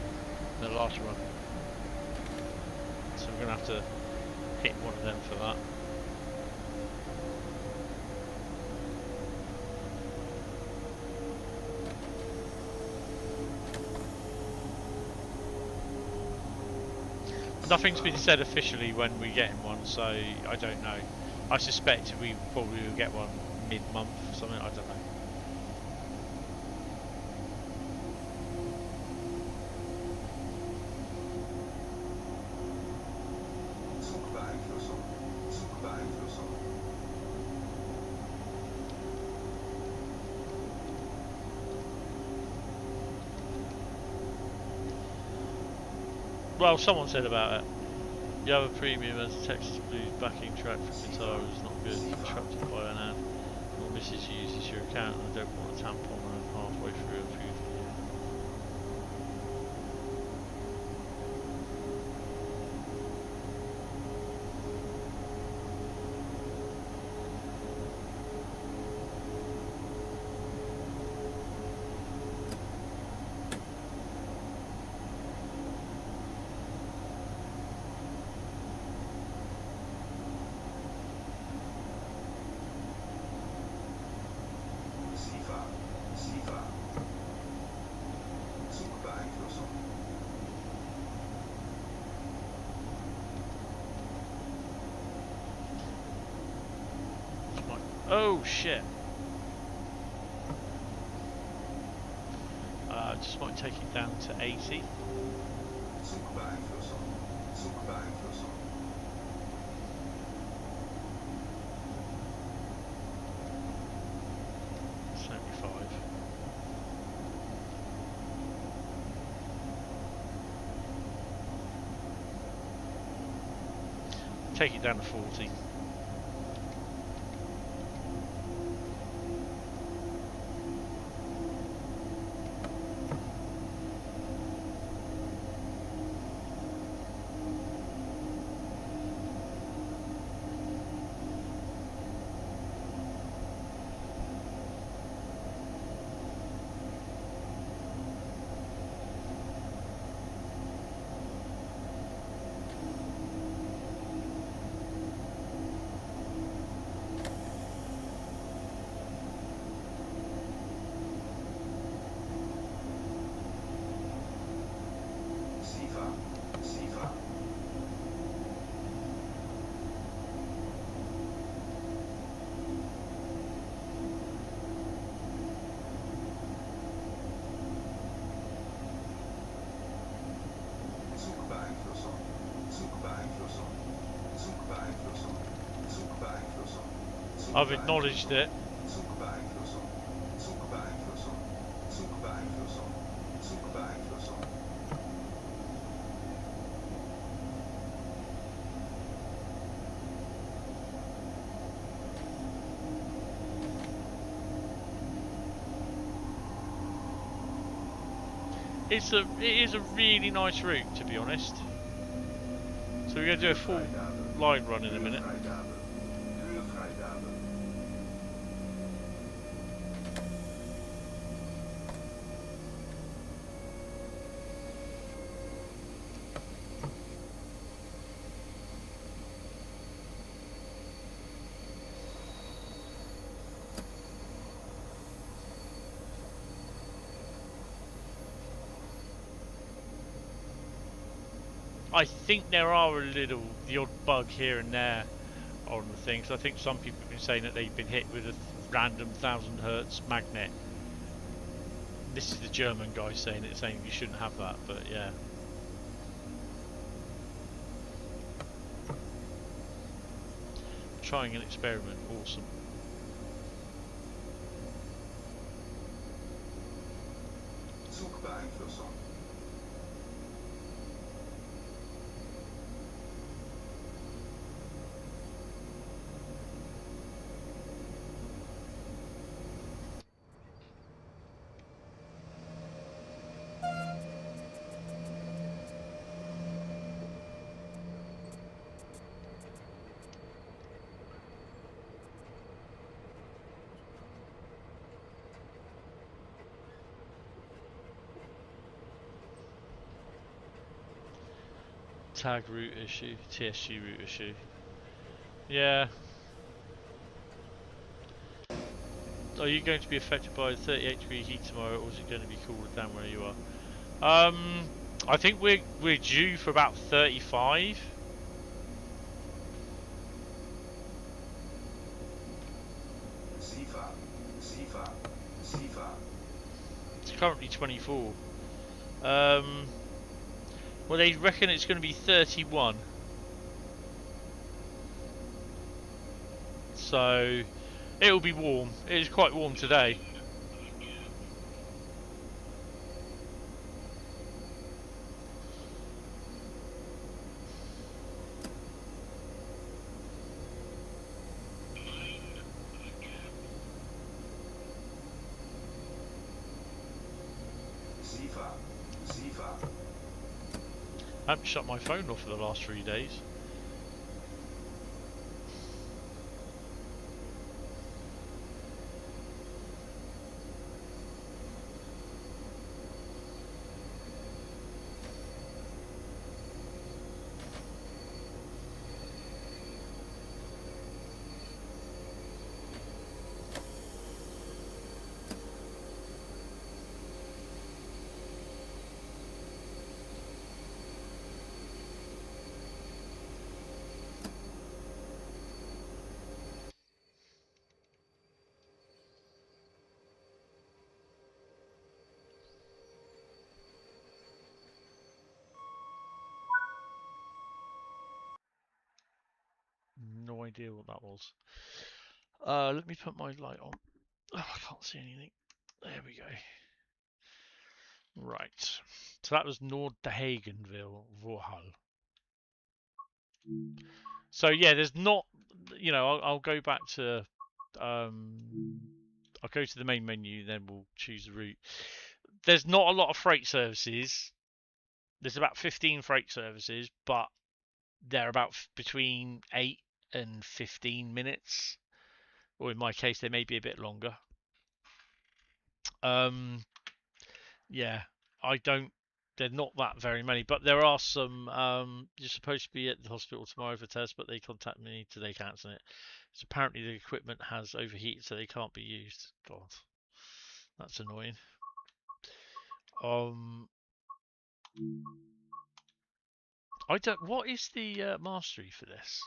in the last run. So we're going to have to hit one of them for that. Nothing's been said officially when we get one, so I don't know. I suspect we probably will get one mid-month or something, I don't know. Well, someone said about it. You have a premium as a Texas Blues backing track for guitar is not good. Interrupted by an ad. Or missus uses your account and I don't want a tampon and halfway through a food video. Oh shit! Just might take it down to 80. Take it down to 40. I've acknowledged it. It is a really nice route, to be honest. So we're going to do a full line run in a minute. I think there are the odd bug here and there on the things. I think some people have been saying that they've been hit with a random 1000 hertz magnet. This is the German guy saying it, saying you shouldn't have that, but yeah. Trying an experiment, awesome. Tag route issue, TSG route issue. Yeah. Are you going to be affected by the 38-degree heat tomorrow, or is it going to be cooler down where you are? I think we're due for about 35. It's currently 24. Well, they reckon it's going to be 31. So it'll be warm. It is quite warm today. I haven't shut my phone off for the last 3 days. No idea what that was. Let me put my light on. Oh, I can't see anything. There we go. Right. So that was Nordhagenville, Vorhal. So yeah, there's not. I'll go back to. I'll go to the main menu, then we'll choose the route. There's not a lot of freight services. There's about 15 freight services, but they're about between 8 and 15 minutes. Or in my case, they may be a bit longer. Yeah, they're not that very many, but there are some. You're supposed to be at the hospital tomorrow for tests, but they contact me today cancelling it. So apparently the equipment has overheated, so they can't be used. God, that's annoying. I don't. What is the mastery for this?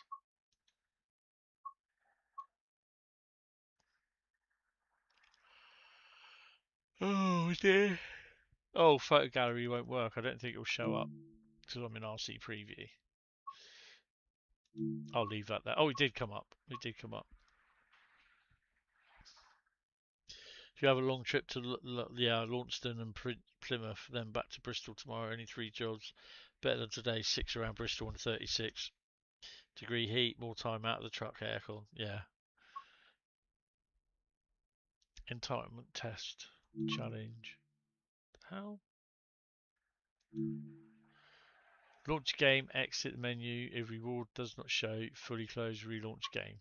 Oh dear. Oh, photo gallery won't work. I don't think it'll show up because I'm in RC preview. I'll leave that there. Oh, it did come up. It did come up. If you have a long trip to Launceston and Plymouth, then back to Bristol tomorrow, only 3 jobs. Better than today, 6 around Bristol and 36-degree heat, more time out of the truck, aircon. Yeah. Entitlement test challenge. How? Launch game, exit menu. If reward does not show, fully closed, relaunch game.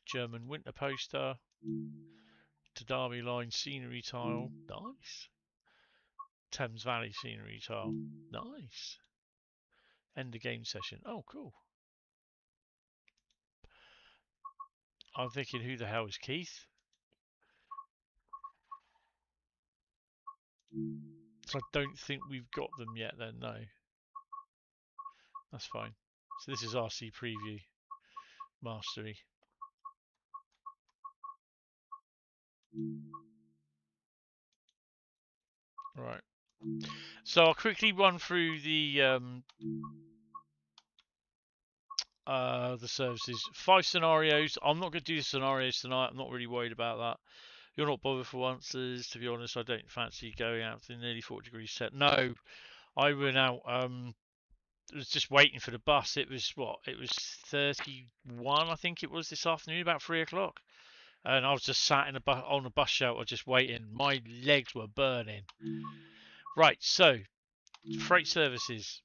German winter poster. Tadami line scenery tile. Nice. Thames Valley scenery tile. Nice. End the game session. Oh, cool. I'm thinking, who the hell is Keith? So I don't think we've got them yet then, no. That's fine. So this is RC Preview Mastery. Right. So I'll quickly run through the services. 5 scenarios. I'm not going to do the scenarios tonight. I'm not really worried about that. You're not bothered for once. To be honest, I don't fancy going out to the nearly 40 degrees set. No, I went out. Was just waiting for the bus. It was what? It was 31, I think it was, this afternoon, about 3 o'clock. And I was just sat in on a bus shelter just waiting. My legs were burning. Right, so freight services.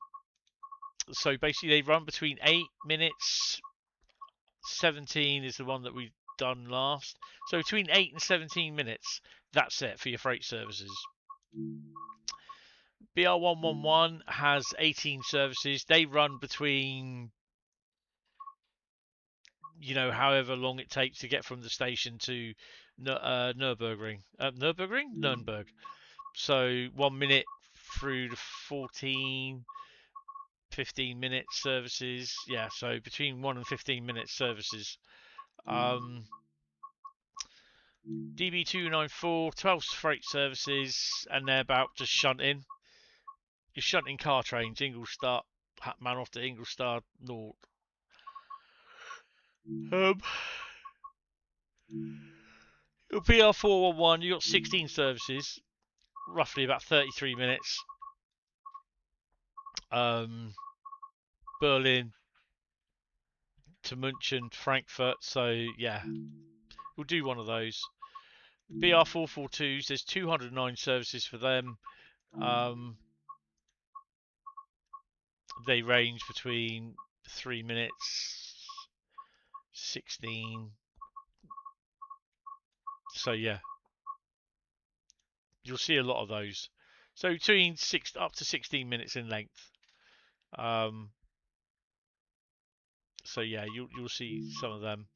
So basically they run between 8 minutes. 17 is the one that we've done last. So between 8 and 17 minutes, that's it for your freight services. BR111 has 18 services. They run between, you know, however long it takes to get from the station to Nürburgring. Nürnberg. So 1 minute through to 14, 15 minute services. Yeah, so between 1 and 15 minute services. DB294, 12 freight services, and they're about just shunting. You're shunting car trains, Ingolstadt, Hatman to Ingolstadt, North. Your BR411, you got 16 services, roughly about 33 minutes. Berlin to München, Frankfurt, so yeah, we'll do one of those. BR442s, there's 209 services for them. They range between 3 minutes, 16. So yeah, you'll see a lot of those. So between up to 16 minutes in length. So yeah, you'll see some of them.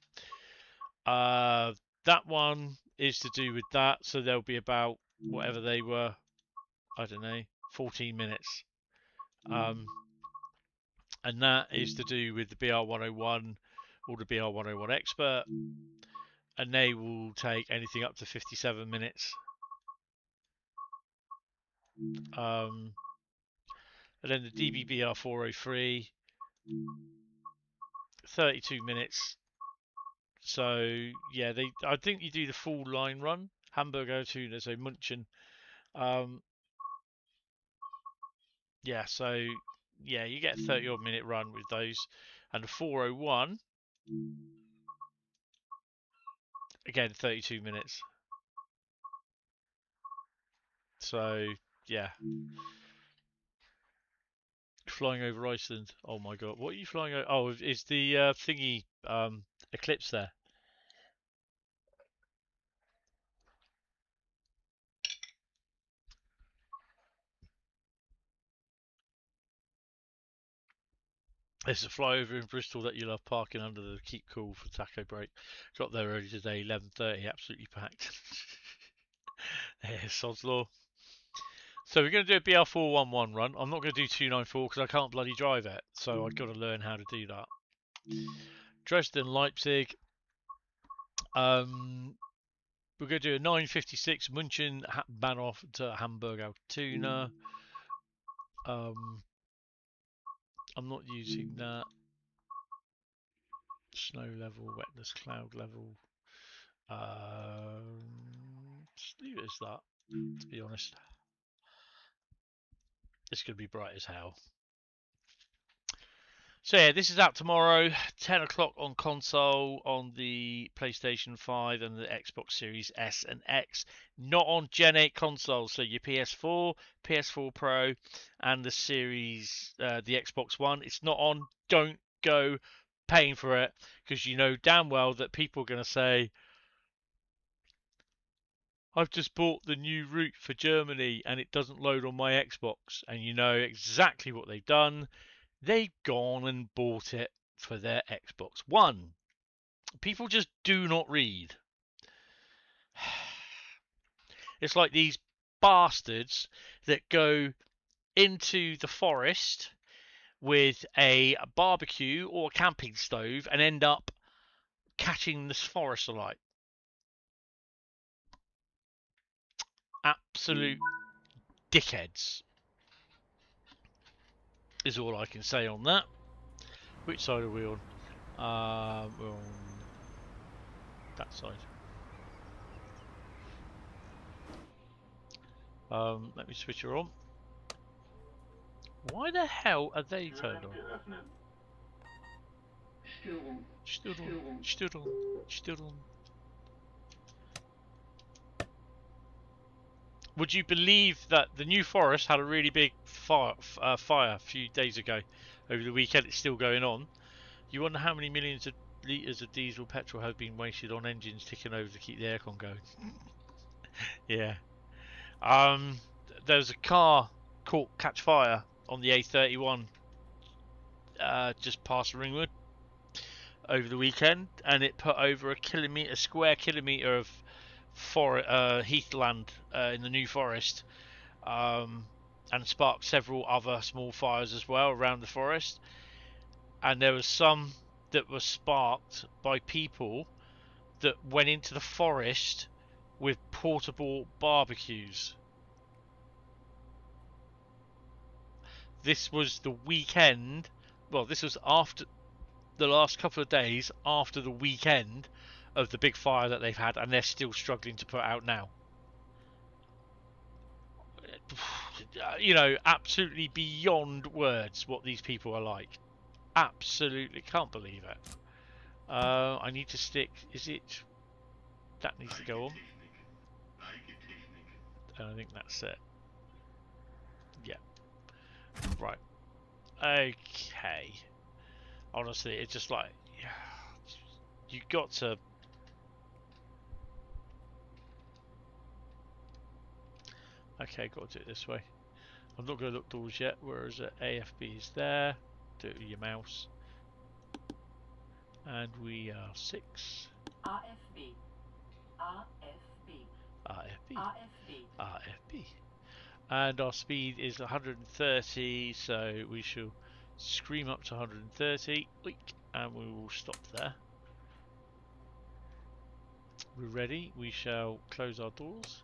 That one is to do with that, so they'll be about whatever they were. I don't know, 14 minutes. And that is to do with the BR101 or the BR101 Expert, and they will take anything up to 57 minutes. And then the DBBR403, 32 minutes. So yeah, I think you do the full line run. Hamburg Altona, so München. Yeah, so yeah, you get a 30 odd minute run with those. And the 401, again 32 minutes. So yeah. Flying over Iceland. Oh my god, what are you flying over? Oh, is the thingy eclipse there? There's a flyover in Bristol that you'll have parking under the Keep Cool for taco break. Got there early today, 11:30, absolutely packed. Yeah, sod's law. So we're going to do a BR411 run. I'm not going to do 294 because I can't bloody drive it. So I've got to learn how to do that. Dresden, Leipzig. We're going to do a 956 München, Bahnhof to Hamburg Altona. I'm not using that. Snow level, wetness, cloud level. Just leave it as that, to be honest. It's going to be bright as hell. So yeah, this is out tomorrow, 10 o'clock on console, on the PlayStation 5 and the Xbox Series S and X. Not on Gen 8 consoles, so your PS4, PS4 Pro, and the Series, the Xbox One. It's not on. Don't go paying for it, because you know damn well that people are going to say, I've just bought the new route for Germany and it doesn't load on my Xbox. And you know exactly what they've done. They've gone and bought it for their Xbox One. People just do not read. It's like these bastards that go into the forest with a barbecue or a camping stove and end up catching this forest alight. Absolute dickheads is all I can say on that. Which side are we on? We're on that side. Let me switch her on. Why the hell are they turned on? Still on. Would you believe that the New Forest had a really big fire a few days ago? Over the weekend, it's still going on. You wonder how many millions of litres of diesel petrol have been wasted on engines ticking over to keep the aircon going. Yeah. There was a car catch fire on the A31 just past Ringwood over the weekend, and it put over a square kilometre of heathland in the New Forest, and sparked several other small fires as well around the forest. And there was some that were sparked by people that went into the forest with portable barbecues. This was the weekend, well, this was after the last couple of days after the weekend of the big fire that they've had, and they're still struggling to put out now. You know, absolutely beyond words what these people are like. Absolutely can't believe it. I need to stick, is it, that needs to go on. And I think that's it. Yeah. Right. Okay. Honestly, it's just like, you got to. Okay, got to do it this way. I'm not going to look doors yet. Where is it? AFB is there. Do it with your mouse. And we are 6. AFB. AFB. AFB. AFB. AFB. And our speed is 130, so we shall scream up to 130. And we will stop there. We're ready. We shall close our doors.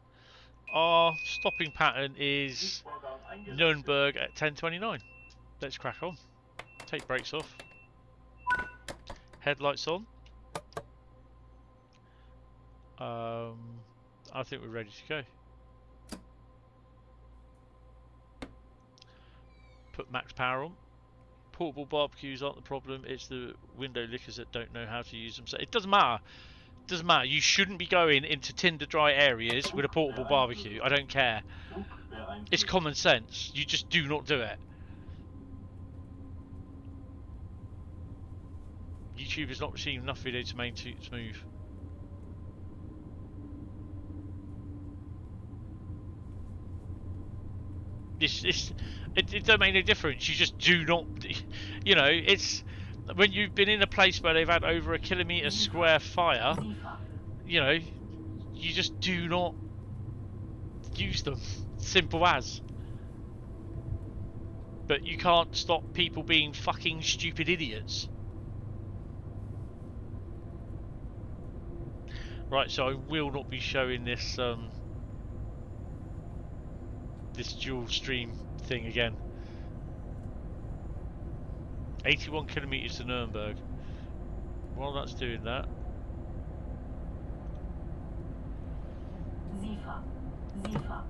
Our stopping pattern is Nurnberg at 10:29. Let's crack on. Take brakes off. Headlights on. I think we're ready to go. Put max power on. Portable barbecues aren't the problem. It's the window lickers that don't know how to use them. So it doesn't matter. It doesn't matter. You shouldn't be going into tinder dry areas with a portable barbecue. I don't care. It's common sense. You just do not do it. YouTube has not received enough video to maintain smooth. It don't make any difference. You just do not, you know, it's when you've been in a place where they've had over a kilometre square fire, you know, you just do not use them. Simple as. But you can't stop people being fucking stupid idiots. Right, so I will not be showing this this dual stream thing again. 81 kilometres to Nuremberg. While that's doing that, Zifa.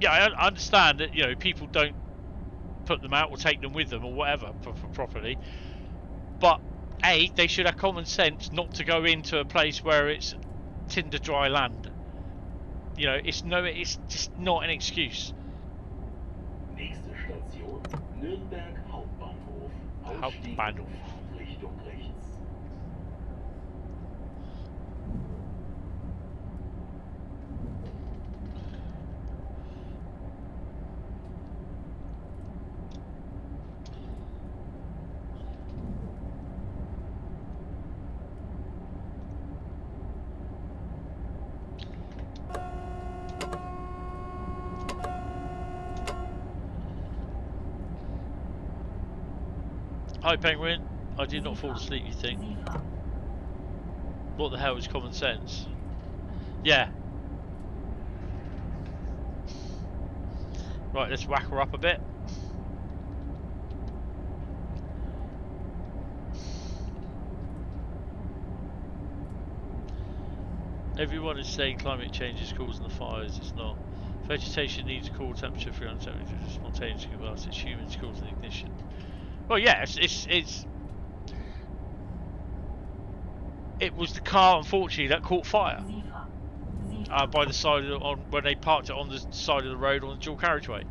yeah, I understand that, you know, people don't put them out or take them with them or whatever properly, but A, they should have common sense not to go into a place where it's tinder dry land. You know, it's just not an excuse. Nächste Station, Nürnberg Hauptbahnhof. Ausstieg Richtung rechts. Hi Penguin, I did not fall asleep, you think? What the hell is common sense? Yeah. Right, let's whack her up a bit. Everyone is saying climate change is causing the fires, it's not. Vegetation needs a cool temperature for temperature, spontaneous combustion, it's humans causing ignition. Well, yeah, it's It was the car, unfortunately, that caught fire Sifa. by the side when they parked it on the side of the road on the dual carriageway.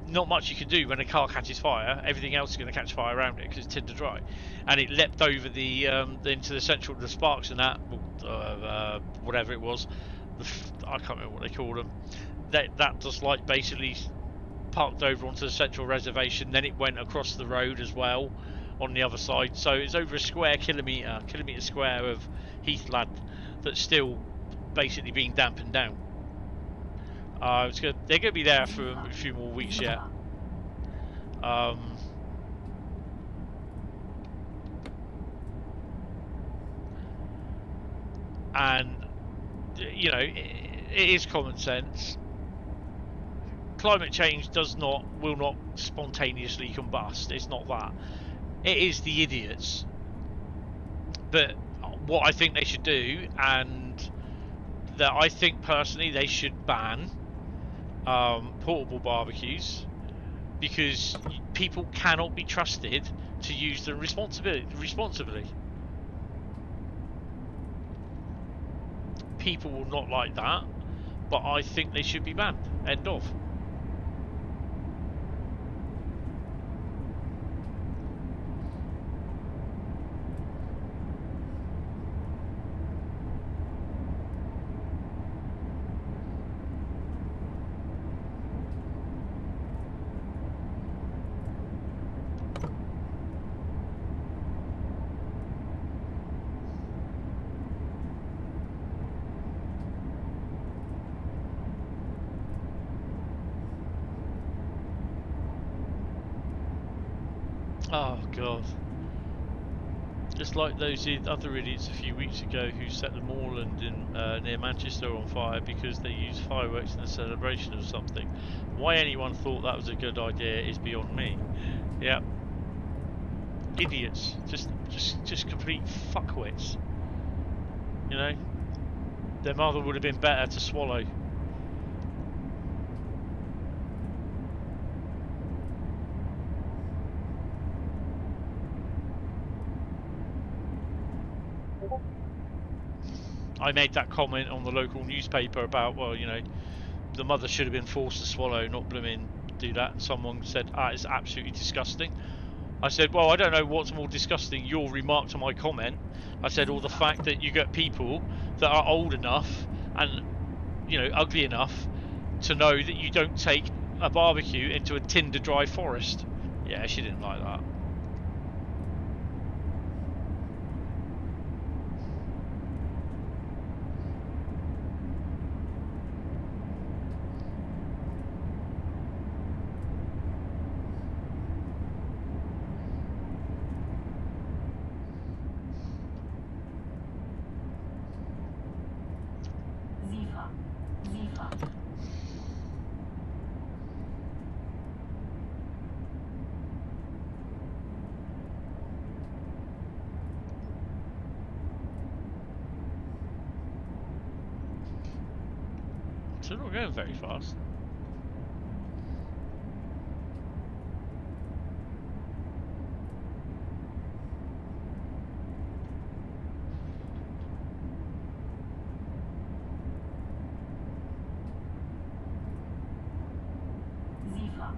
Not much you can do when a car catches fire. Everything else is going to catch fire around it because it's tinder dry, and it leapt over the into the central, the sparks and that, whatever it was. I can't remember what they called them. That just like basically parked over onto the central reservation. Then it went across the road as well on the other side. So it's over a kilometre square of heathland that's still basically being dampened down. They're going to be there for a few more weeks yet. And you know, it is common sense. Climate change will not spontaneously combust. It's not that. It is the idiots. But what I think they should do, and that I think personally they should ban portable barbecues, because people cannot be trusted to use them responsibly. People will not like that, but I think they should be banned. End of. Oh god. Just like those other idiots a few weeks ago who set the moorland in near Manchester on fire because they used fireworks in a celebration of something. Why anyone thought that was a good idea is beyond me. Yeah. Idiots. Just complete fuckwits. You know? Their mother would have been better to swallow. I made that comment on the local newspaper about, well, you know, the mother should have been forced to swallow, not blooming do that. And someone said, it's absolutely disgusting. I said, well, I don't know what's more disgusting, your remark to my comment. I said, or the fact that you get people that are old enough and, you know, ugly enough to know that you don't take a barbecue into a tinder dry forest. Yeah, she didn't like that. So we're not going very fast. Sifa.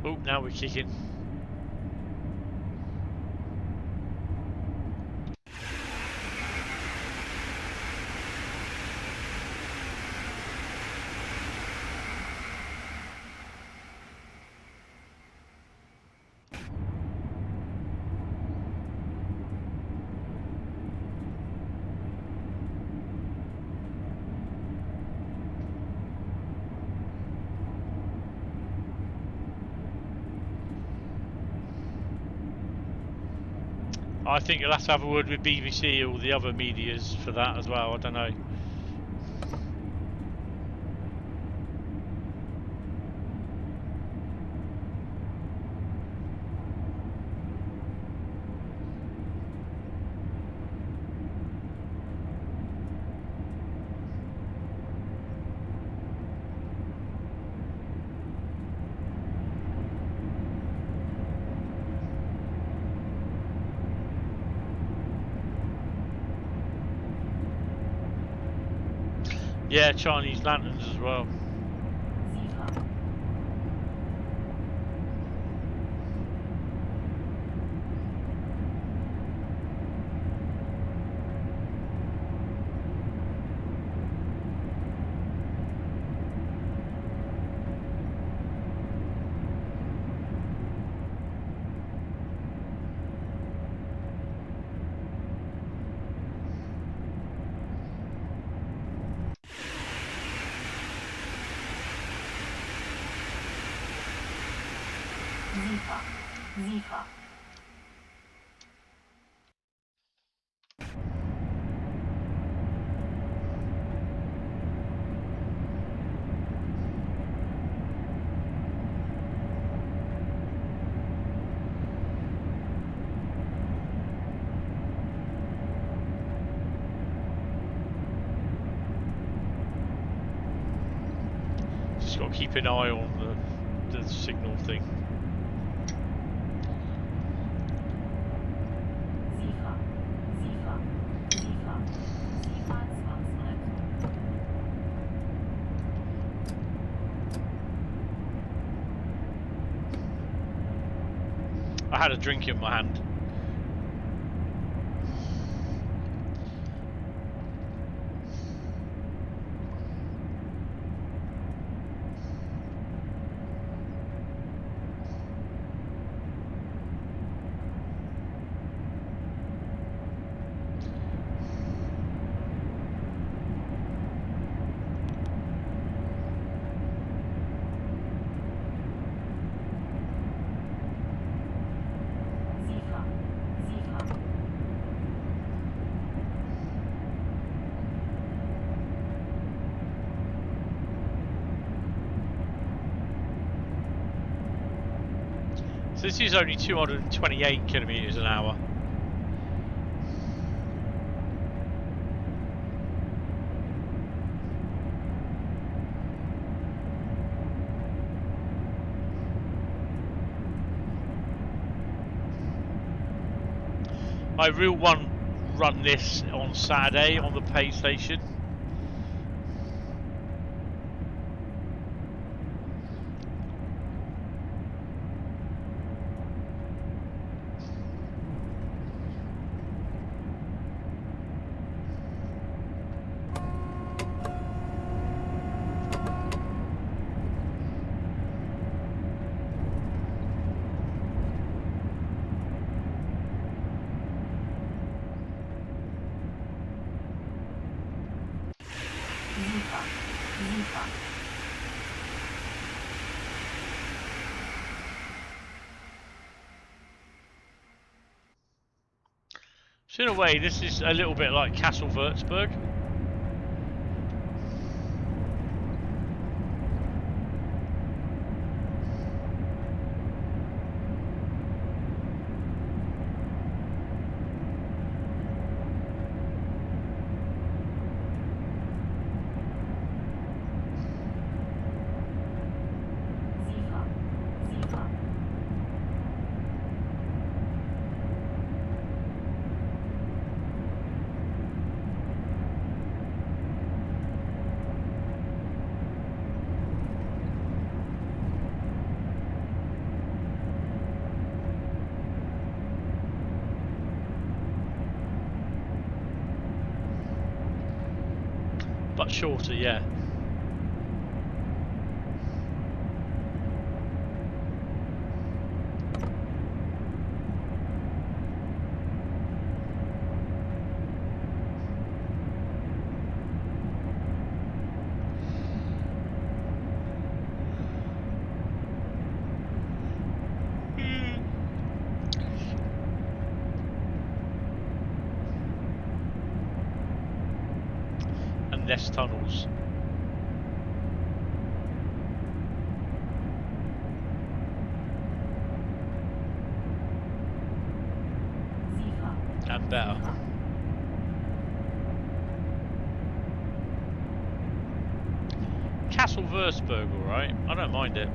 Oh, now we're kicking. I think you'll have to have a word with BBC or the other medias for that as well. I don't know. Yeah, Chinese lanterns as well. Siefer. Siefer. Siefer. Just got to keep an eye on the signal thing. Siefer. Siefer. Siefer. Siefer 200. I had a drink in my hand. Siefer. Siefer. So this is only 228 kilometers an hour. I will run this on Saturday on the pay station. Siefer. Siefer. So in a way, this is a little bit like Castle Würzburg. Siefer. Siefer. But shorter, yeah. And less tunnels. Siefer. And better. Castle Würzburg, alright. I don't mind it.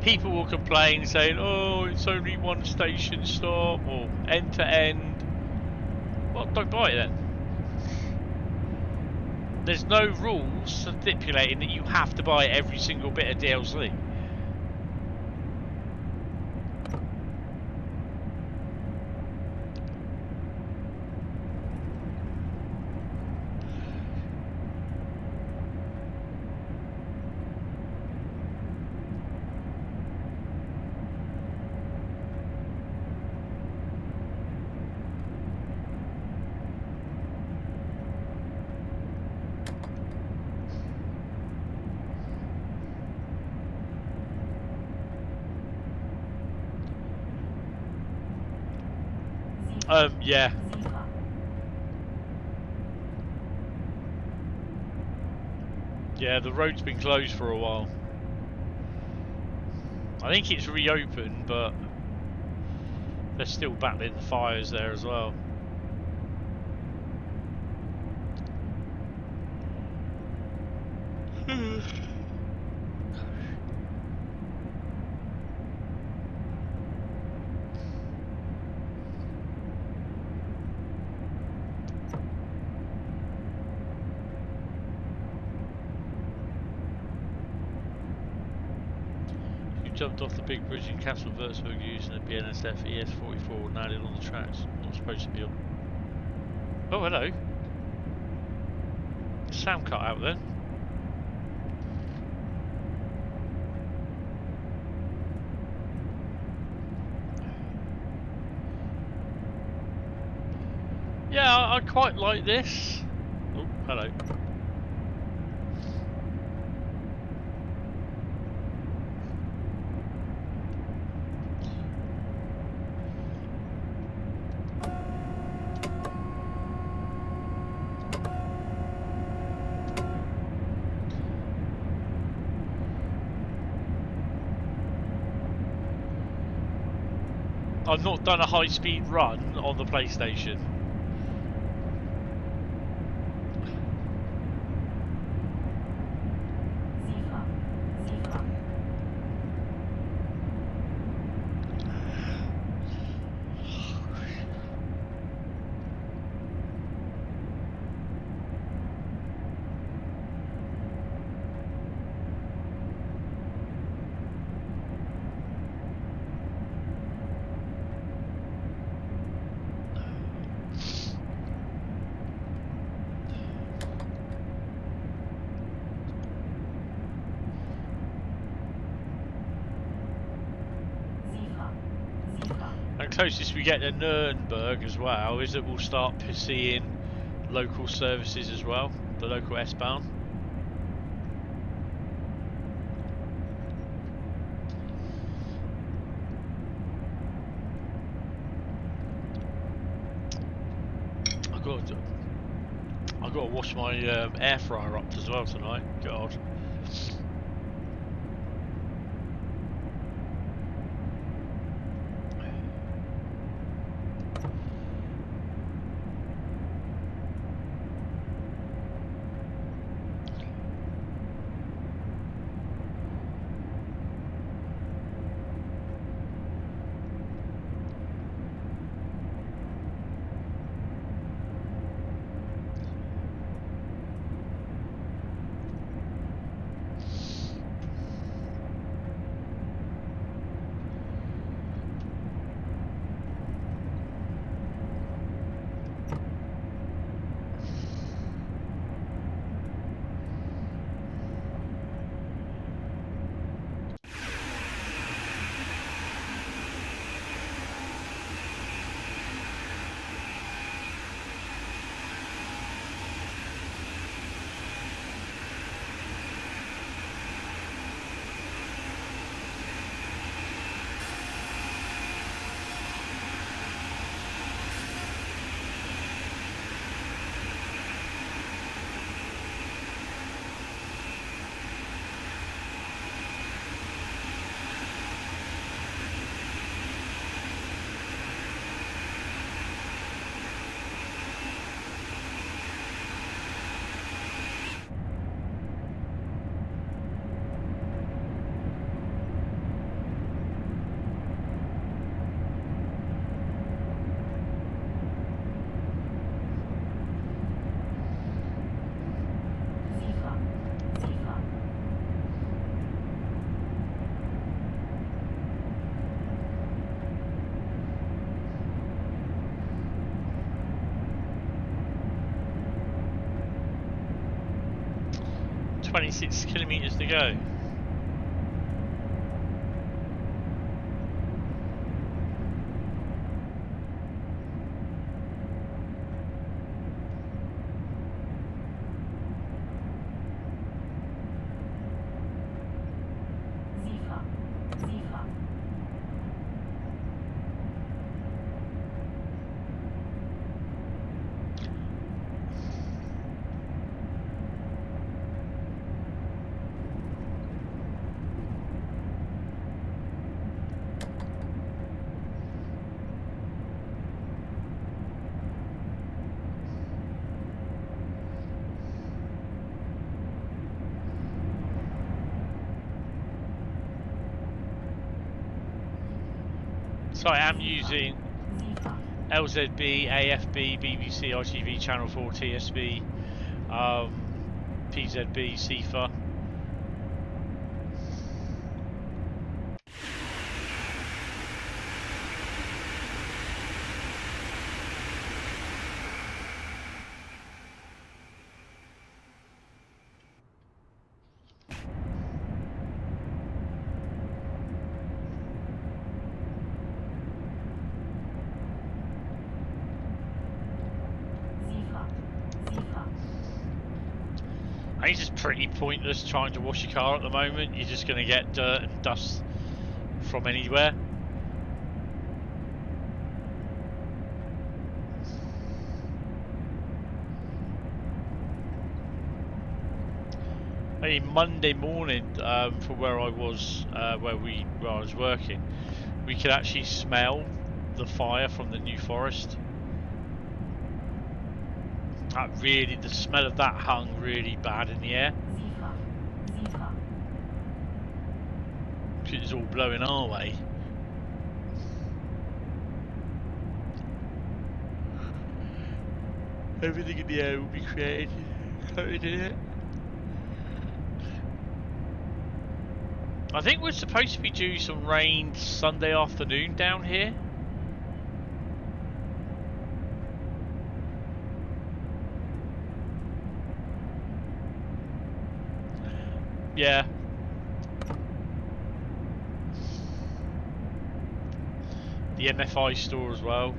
people will complain saying, "Oh, it's only one station stop or end to end." Well, don't buy it then. There's no rules stipulating that you have to buy every single bit of DLC. Yeah. Siedler. Yeah, the road's been closed for a while. I think it's reopened, but they're still battling the fires there as well. Jumped off the big bridge in Castle Würzburg using a BNSF ES44 and landed on the tracks. Not supposed to be on. Oh, hello. Sound cut out then. Yeah, I quite like this. Oh, hello. I've not done a high-speed run on the PlayStation. Siedler. Siedler. And closest we get to Nurnberg as well is that we'll start seeing local services as well, the local S-Bahn. I've got to wash my air fryer up as well tonight. God. 26 kilometres to go. So I am using LZB, AFB, BBC, ITV, Channel 4, TSB, PZB, CIFA. I think it's pretty pointless trying to wash your car at the moment. You're just going to get dirt and dust from anywhere. I mean, Monday morning, from where I was, where I was working, we could actually smell the fire from the New Forest. That really, the smell of that hung really bad in the air. It was all blowing our way. Everything in the air will be coated in it. I think we're supposed to be due some rain Sunday afternoon down here. Yeah. The MFI store as well.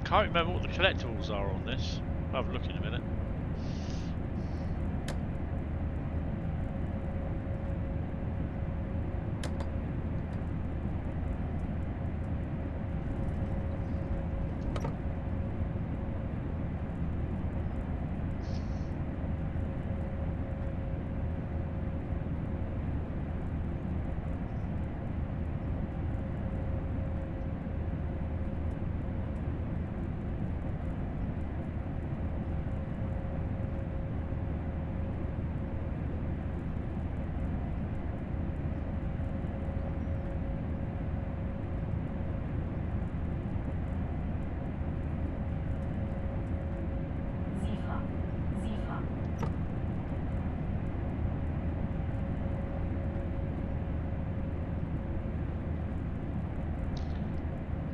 Can't remember what the collectibles are on this. I'll have a look in a minute.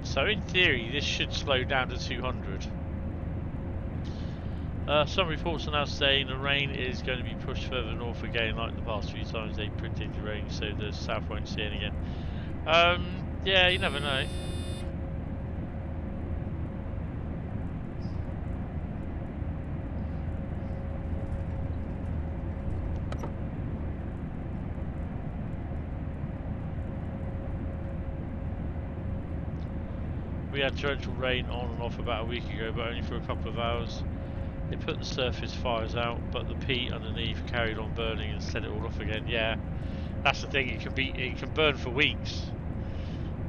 So in theory, this should slow down to 200. Some reports are now saying the rain is going to be pushed further north again, like the past few times they predicted rain, so the south won't see it again. Yeah, you never know. We had torrential rain on and off about a week ago, but only for a couple of hours. They put the surface fires out, but the peat underneath carried on burning and set it all off again. Yeah, that's the thing. It can burn for weeks.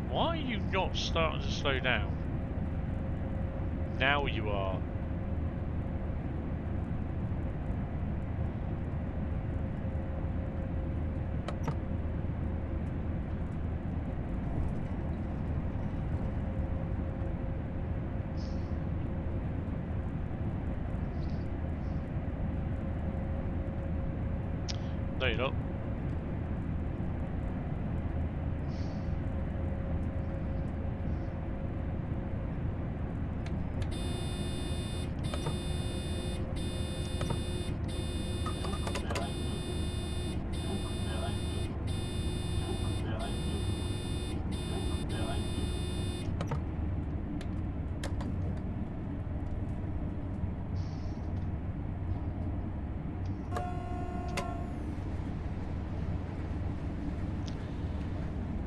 Why are you not starting to slow down? Now you are. No, you're not.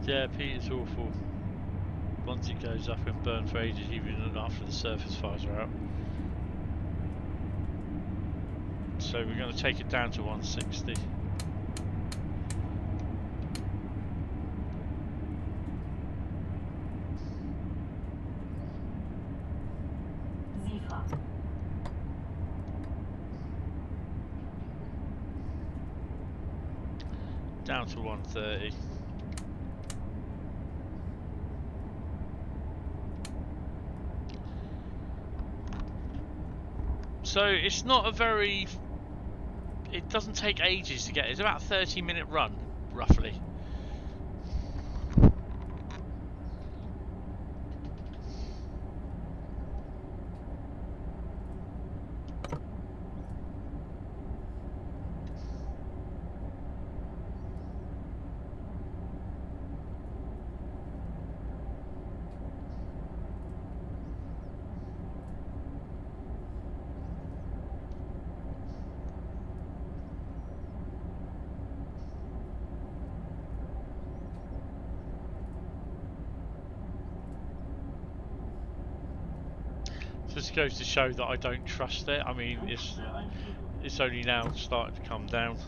Yeah, peat is awful. Once it goes up and burn for ages, even after the surface fires are out. So we're going to take it down to 160. Sifa. Down to 130. So it's not a very... It doesn't take ages to get. It's about a 30-minute run, roughly. Just goes to show that I don't trust it. I mean, it's only now starting to come down.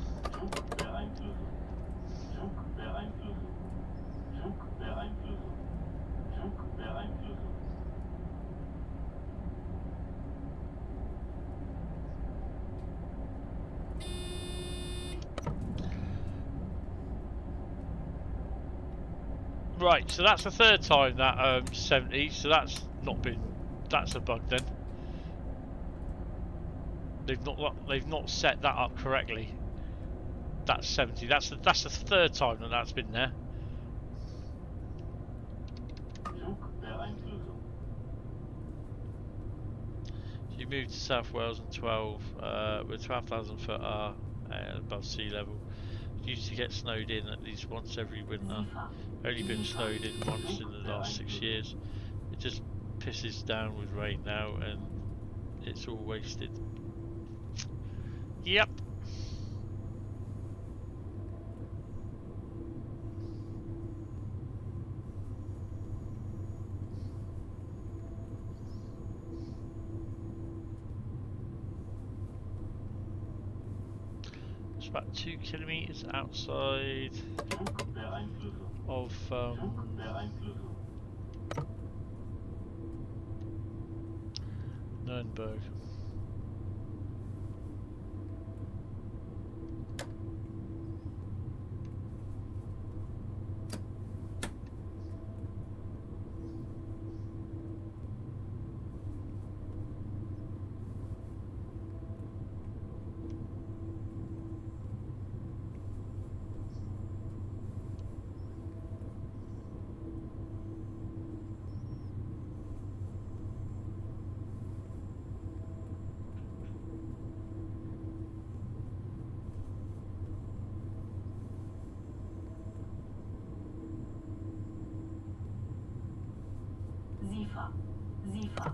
Right, so that's the third time that 70. So that's not been. That's a bug then. They've not set that up correctly. That's 70. That's the third time that that's been there. So you move to South Wales and 12. We're 12,000 foot above sea level. Used to get snowed in at least once every winter. Only been snowed in once in the last 6 years. It just pisses down with rain now and it's all wasted. Yep. It's about 2 kilometers outside of Nurnberg. Sifa. Sifa.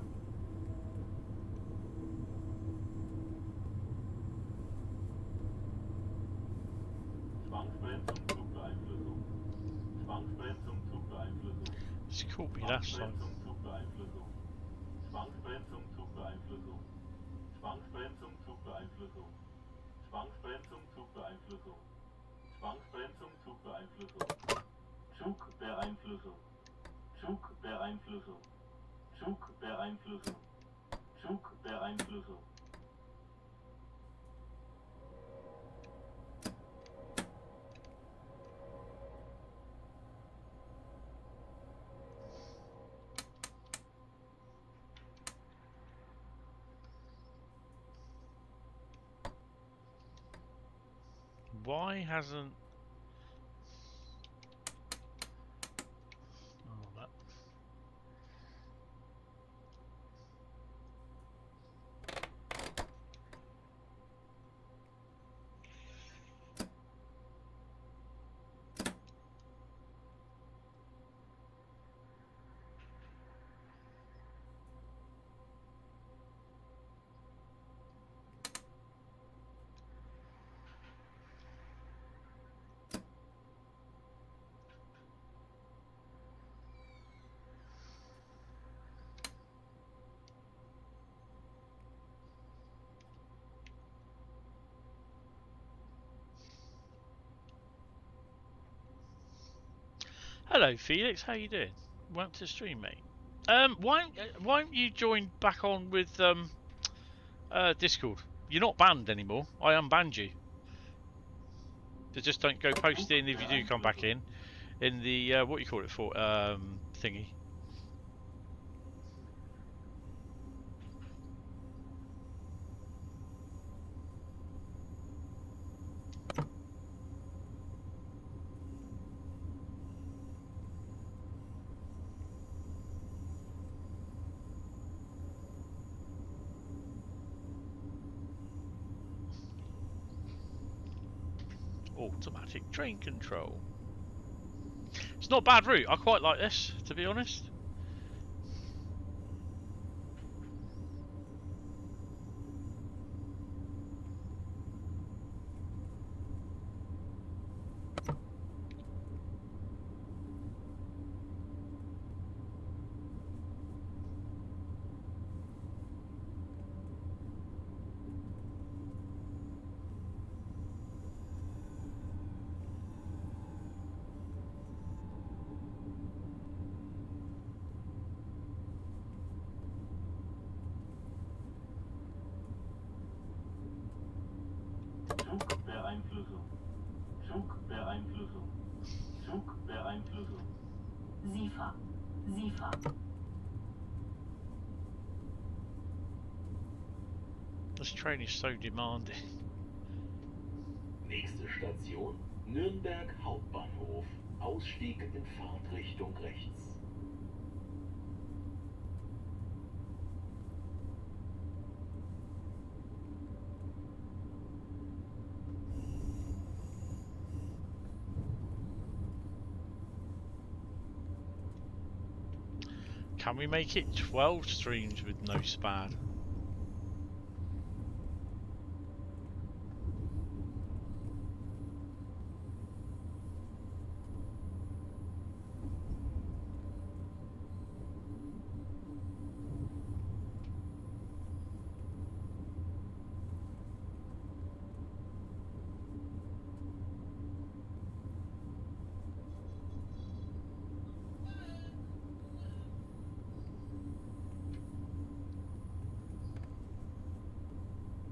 She caught me last time. Why hasn't... Oh, that... Hello, Felix. How you doing? Welcome to the stream, mate. Why don't you join back on with Discord? You're not banned anymore. I unbanned you. So just don't go posting if you do come back in the what you call it for thingy. Automatic train control. It's not a bad route. I quite like this, to be honest. Zugbeeinflussung. Zugbeeinflussung. Zugbeeinflussung. SIFA. SIFA. This train is so demanding. Nächste Station Nürnberg Hauptbahnhof. Ausstieg in Fahrtrichtung rechts. Can we make it 12 streams with no spam?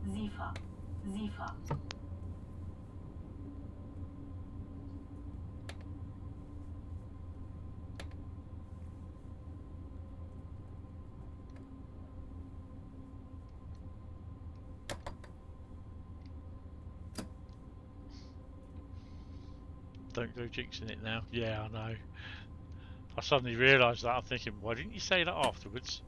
SIFA. SIFA. Don't go jinxing it now. Yeah, I know. I suddenly realised that. I'm thinking, why didn't you say that afterwards?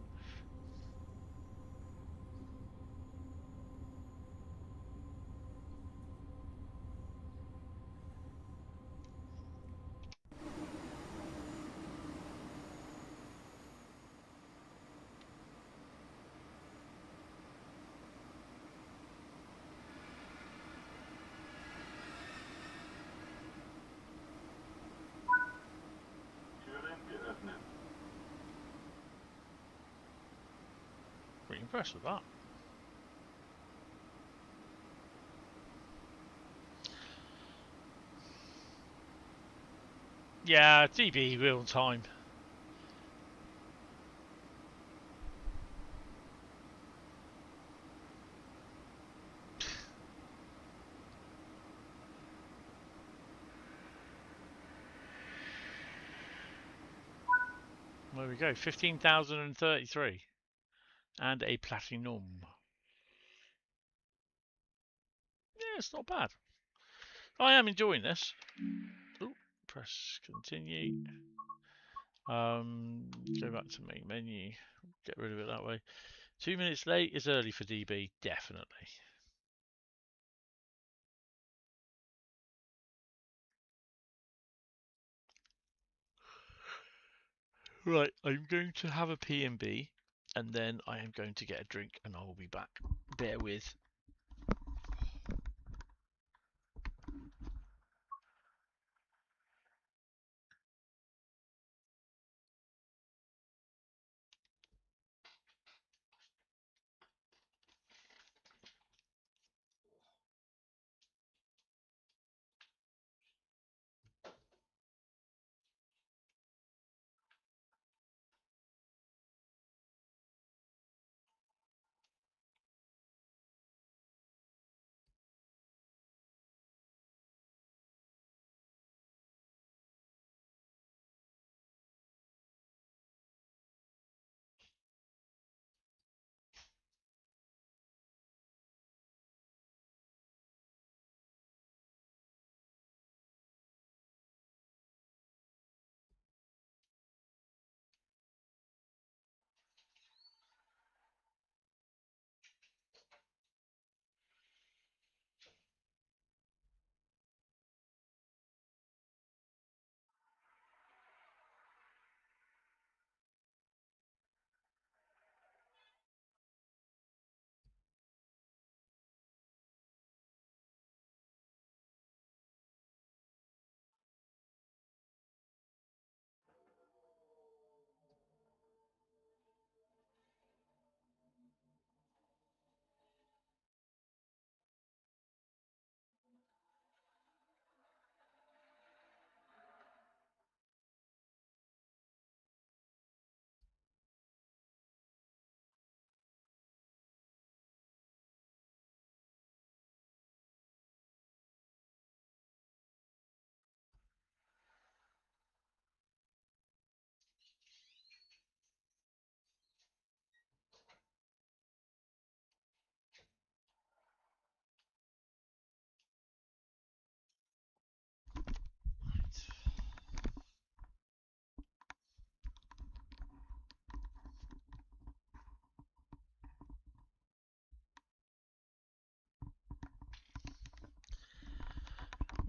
Türen geöffnet. Pretty impressed with that. Yeah, DB real time. There we go, 15,033 and a platinum. Yeah, it's not bad. I am enjoying this. Ooh, press continue. Go back to main menu. Get rid of it that way. 2 minutes late is early for DB, definitely. Right, I'm going to have a P&B and then I am going to get a drink and I will be back. Bear with.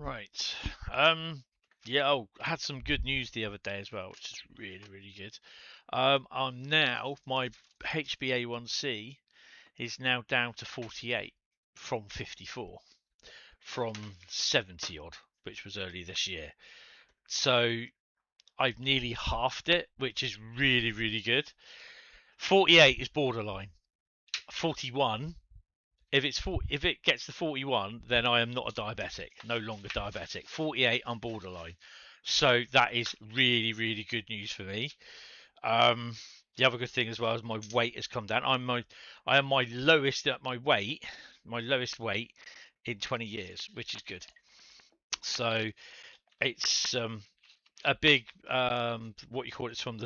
Right. Yeah, I had some good news the other day as well, which is really, really good. I'm now, my HbA1c is now down to 48 from 54, from 70 odd, which was early this year. So I've nearly halved it, which is really, really good. 48 is borderline. 41, if it gets to 41, then I am not a diabetic, no longer diabetic. 48, I'm borderline. So that is really, really good news for me. The other good thing as well is my weight has come down. I am my lowest at my lowest weight in 20 years, which is good. So it's a big what you call it, from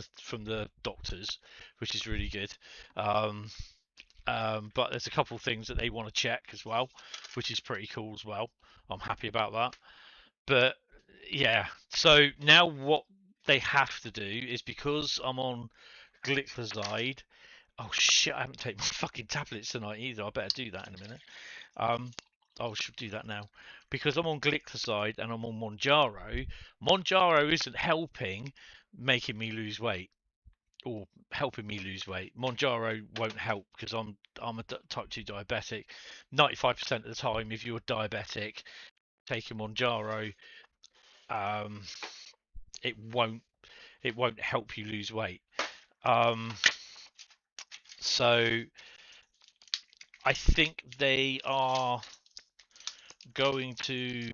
the doctors, which is really good. But there's a couple of things that they want to check as well, which is pretty cool as well. I'm happy about that. But yeah, so now what they have to do is, because I'm on glycoside. Oh shit! I haven't taken my fucking tablets tonight either. I better do that in a minute. I should do that now, because I'm on glycoside and I'm on Monjaro. Monjaro isn't helping making me lose weight, or helping me lose weight. Monjaro won't help because I'm a type 2 diabetic. 95% of the time, if you're diabetic, taking Monjaro, um, it won't help you lose weight. So I think they are going to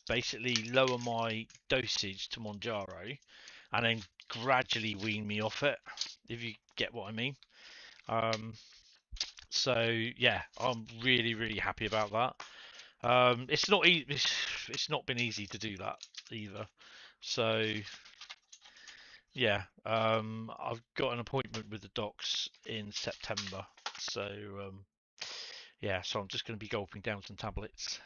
basically lower my dosage to Monjaro and then gradually wean me off it, if you get what I mean. So yeah, I'm really, really happy about that. It's not it's not been easy to do that either. So yeah, I've got an appointment with the docs in September. So yeah, so I'm just going to be gulping down some tablets.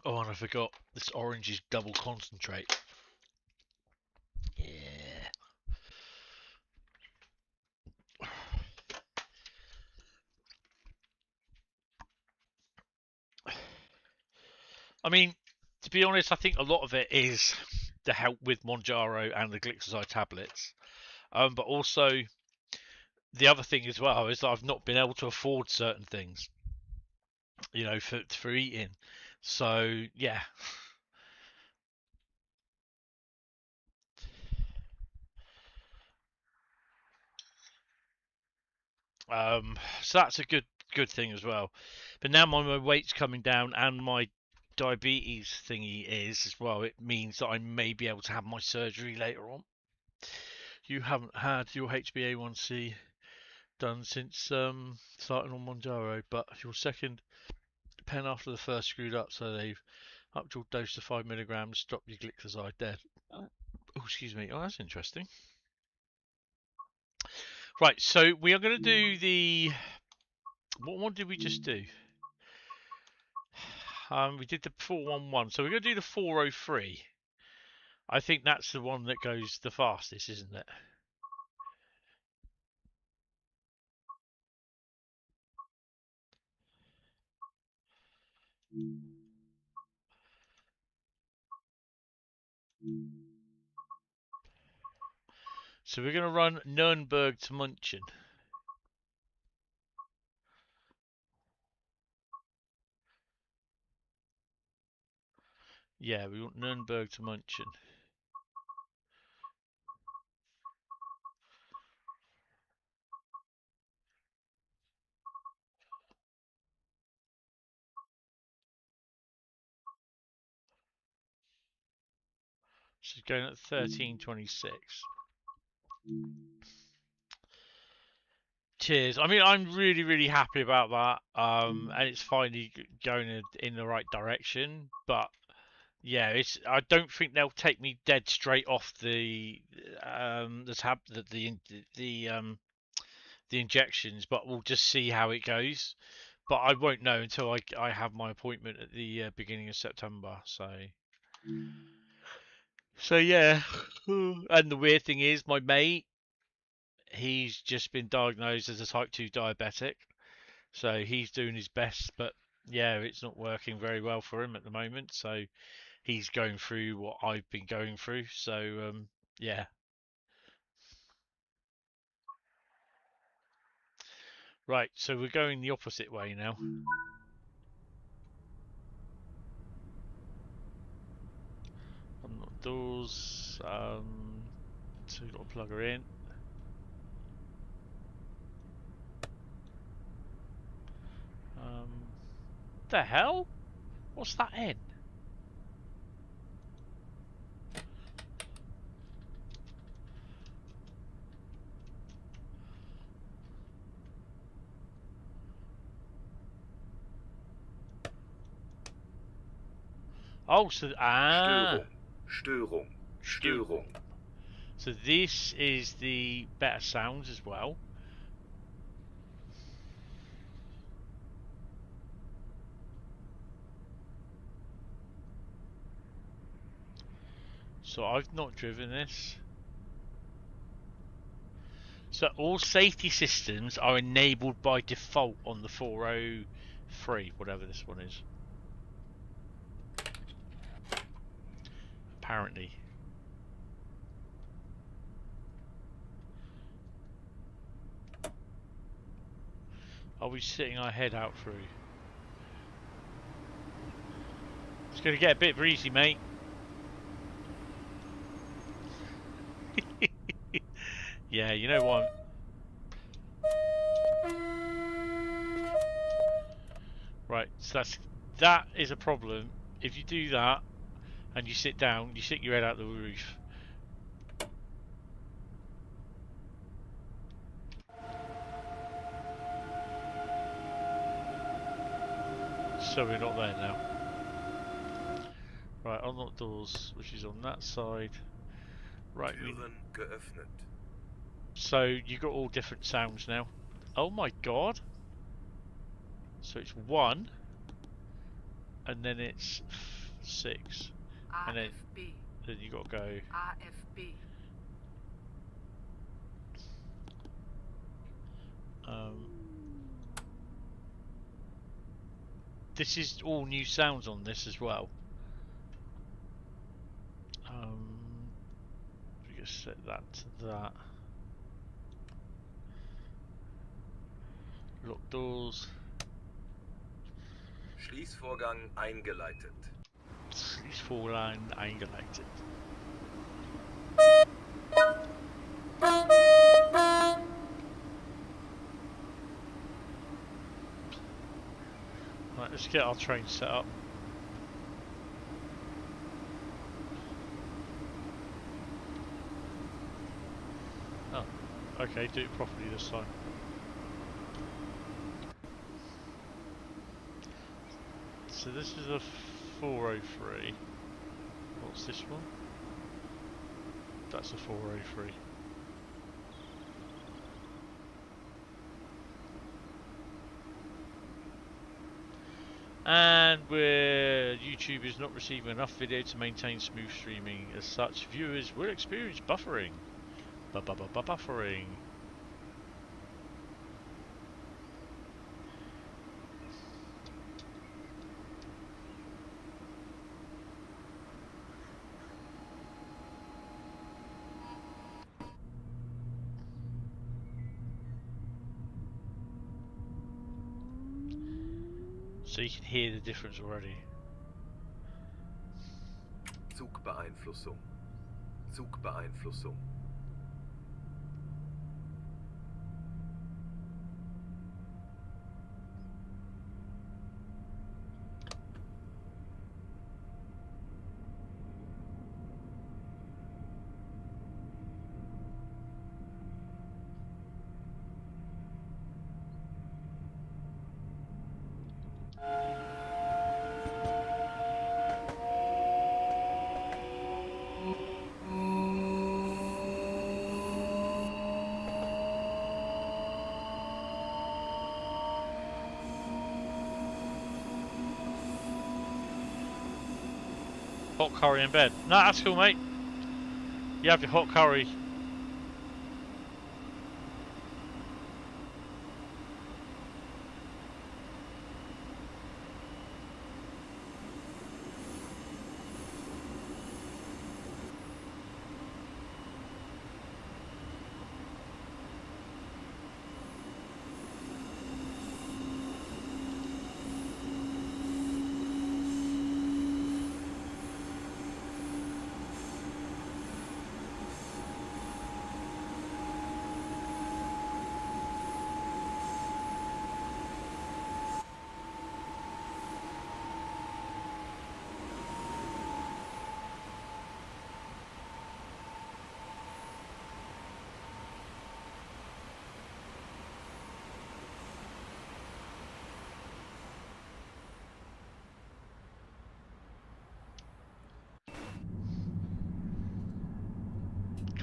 Oh, and I forgot, this orange is double concentrate. Yeah. I mean, to be honest, I think a lot of it is the help with Monjaro and the glycoside tablets. But also, the other thing as well is that I've not been able to afford certain things, you know, for eating. So yeah. So that's a good thing as well. But now my weight's coming down and my diabetes thingy is as well. It means that I may be able to have my surgery later on. You haven't had your HbA1c done since starting on Monjaro, but your second pen after the first screwed up, so they've upped your dose to 5 milligrams, stopped your glycoside dead. Oh, excuse me. Oh, that's interesting. Right, so we are going to do the... What one did we just do? We did the 411, so we're going to do the 403. I think that's the one that goes the fastest, isn't it? So we're going to run Nurnberg to München. Yeah, we want Nurnberg to München. She's going at 13:26. Cheers. I mean, I'm really, really happy about that. And it's finally going in the right direction. But yeah, I don't think they'll take me dead straight off the the injections, but we'll just see how it goes. but I won't know until I have my appointment at the beginning of September. So yeah. And the weird thing is, my mate, he's just been diagnosed as a type 2 diabetic. So he's doing his best, but yeah, it's not working very well for him at the moment. So he's going through what I've been going through. So yeah. Right, so we're going the opposite way now. Unlock doors. So we've got to plug her in. The hell? What's that in? Oh, so Störung. Störung. So this is the better sounds as well. So I've not driven this. So all safety systems are enabled by default on the 403, whatever this one is. Apparently. Are we sitting our head out through? It's going to get a bit breezy, mate. Yeah, you know what? Right, so that is a problem. If you do that and you sit down, you stick your head out the roof. So we're not there now. Right, unlock doors, which is on that side. Right. Türen geöffnet. So you got all different sounds now. Oh my god. So it's 1, and then it's 6, and then you got to go. AFB. This is all new sounds on this as well. We just set that to that. Lock doors. Schließvorgang eingeleitet. Schließvorgang eingeleitet. Right, let's get our train set up. Oh, okay, do it properly this time. So this is a 403. What's this one? That's a 403. And where YouTube is not receiving enough video to maintain smooth streaming, as such, viewers will experience buffering. Buffering. So you can hear the difference already. Zugbeeinflussung. Zugbeeinflussung. Hot curry in bed. No, that's cool, mate. You have your hot curry.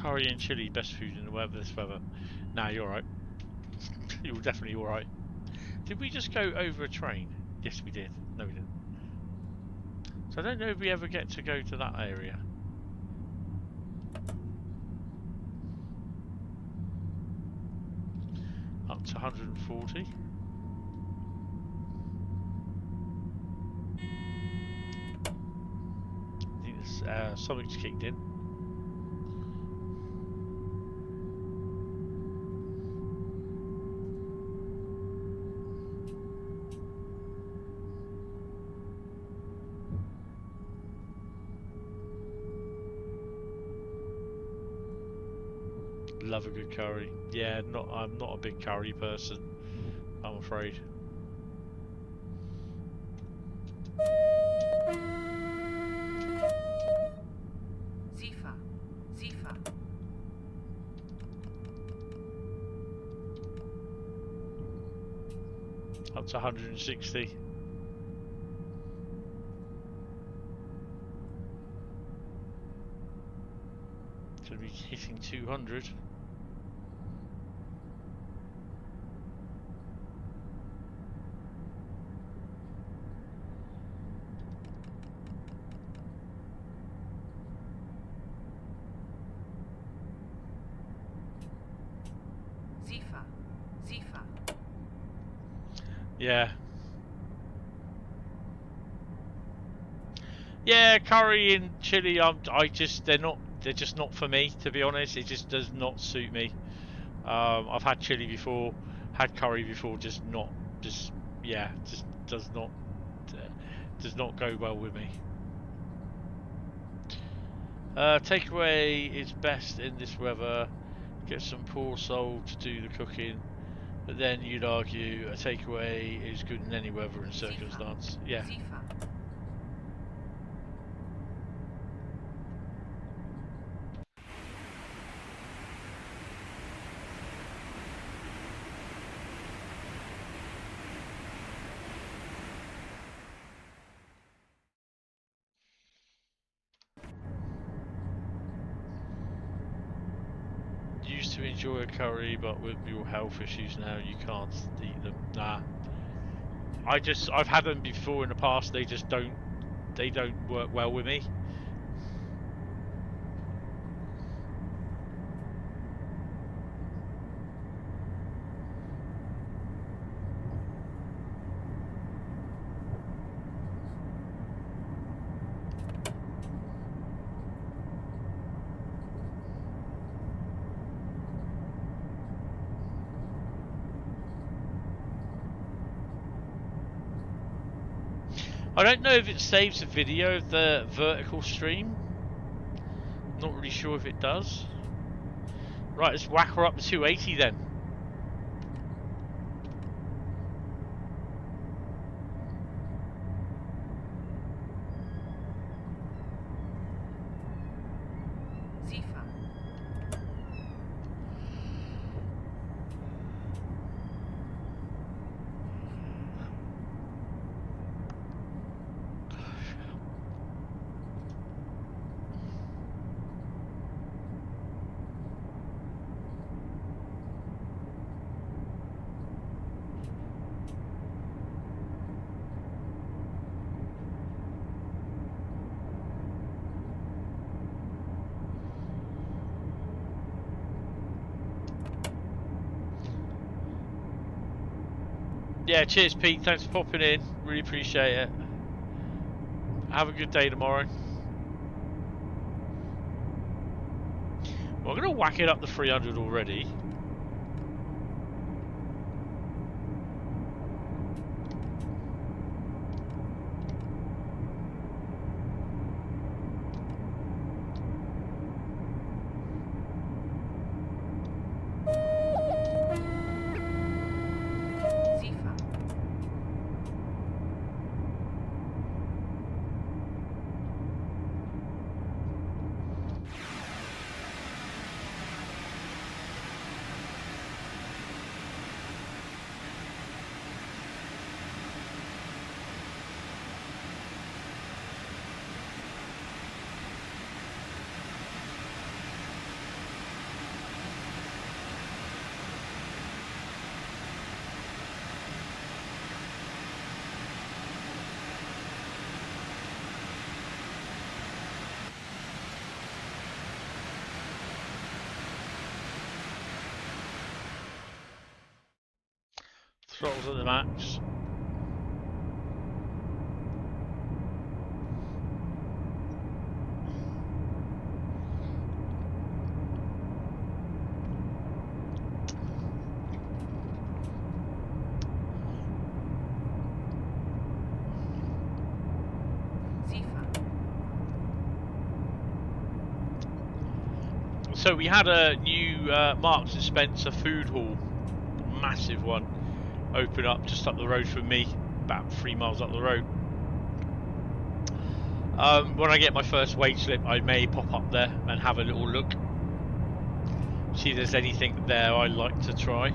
Curry and chili, best food in the weather. This weather. Nah, you're right. You're definitely all right. Did we just go over a train? Yes, we did. No, we didn't. So I don't know if we ever get to go to that area. Up to 140. I think there's, something's kicked in. Love a good curry. Yeah, I'm not a big curry person, I'm afraid. Zifa. Zifa. Up to 160. Should be hitting 200. Zifa. Zifa. Yeah. Yeah, curry and chili. They're just not for me, to be honest. It just does not suit me. I've had chili before, had curry before. Just does not go well with me. Takeaway is best in this weather. Get some poor soul to do the cooking, but then you'd argue a takeaway is good in any weather and circumstance. Yeah. Zifa. Used to enjoy a curry, but with your health issues now, you can't eat them. Nah. I've had them before in the past. They don't work well with me. I don't know if it saves a video of the vertical stream. Not really sure if it does. Right, let's whack her up to 280 then. Zifa. Yeah, cheers, Pete. Thanks for popping in. Really appreciate it. Have a good day tomorrow. Well, I'm going to whack it up to 300 already. Sifa. Throttles at the max. So we had a new Marks and Spencer food hall, massive one, open up just up the road from me, about 3 miles up the road. When I get my first wage slip, I may pop up there and have a little look, see if there's anything there I'd like to try.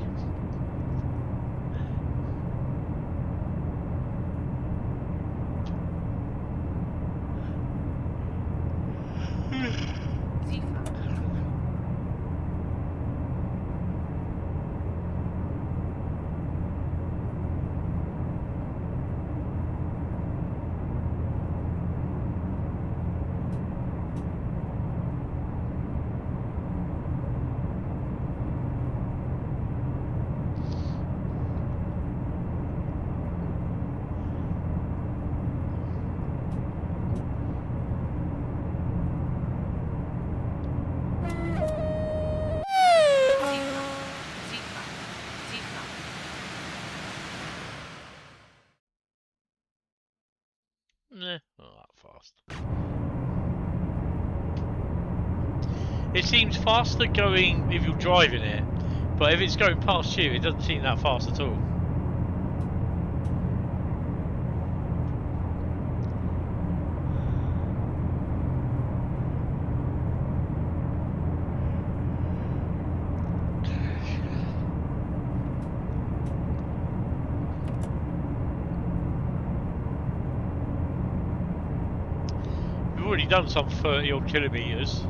Not that fast. It seems faster going if you're driving it, but if it's going past you, it doesn't seem that fast at all. We've already done some 30 odd kilometres.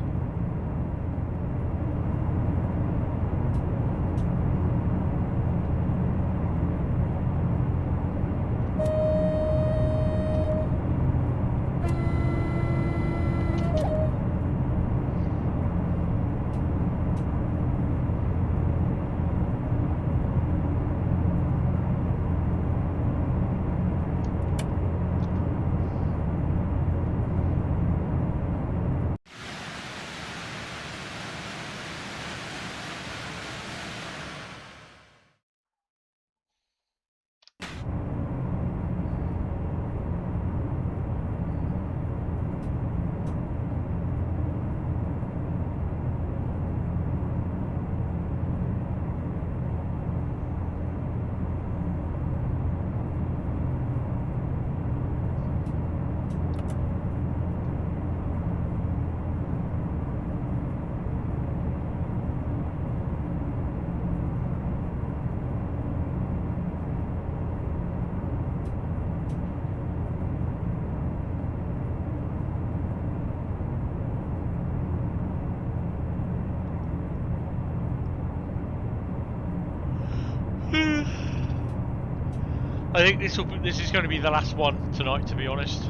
I think this is going to be the last one tonight, to be honest.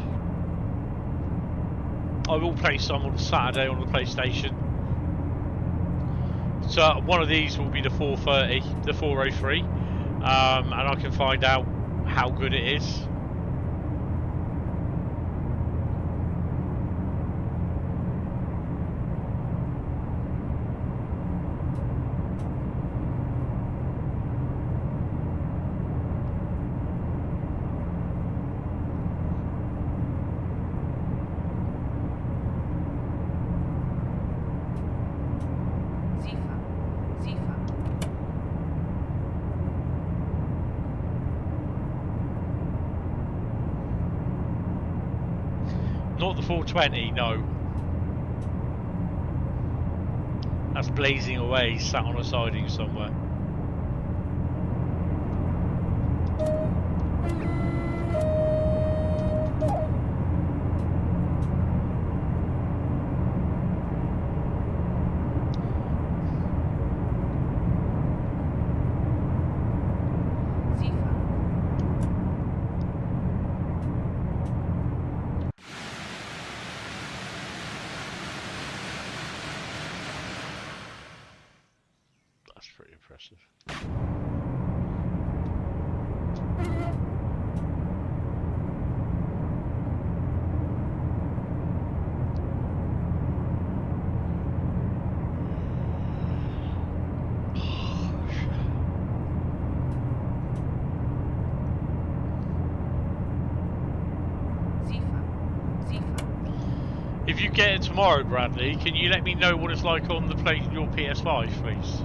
I will play some on Saturday on the PlayStation. So one of these will be the 430, the 403, and I can find out how good it is. Not the 420, no. That's blazing away, sat on a siding somewhere. That's pretty impressive. If you get it tomorrow, Bradley, can you let me know what it's like on the your PS5, please?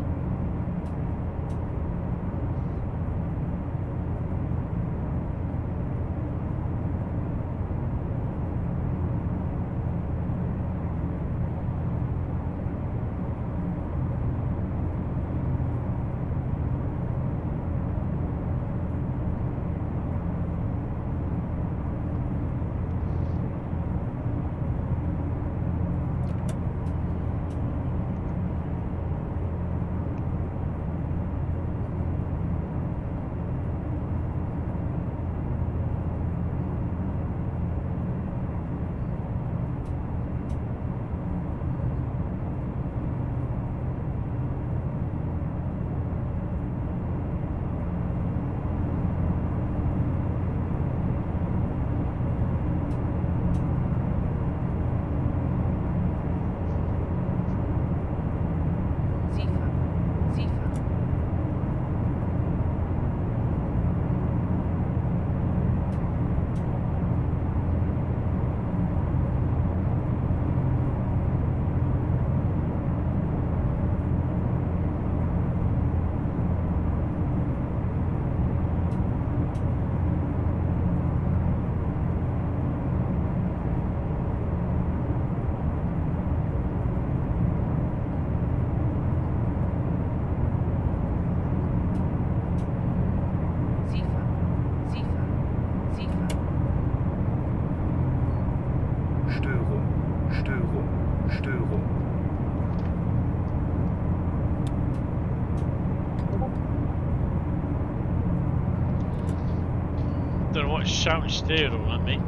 Don't know what it's shouting steered on at me.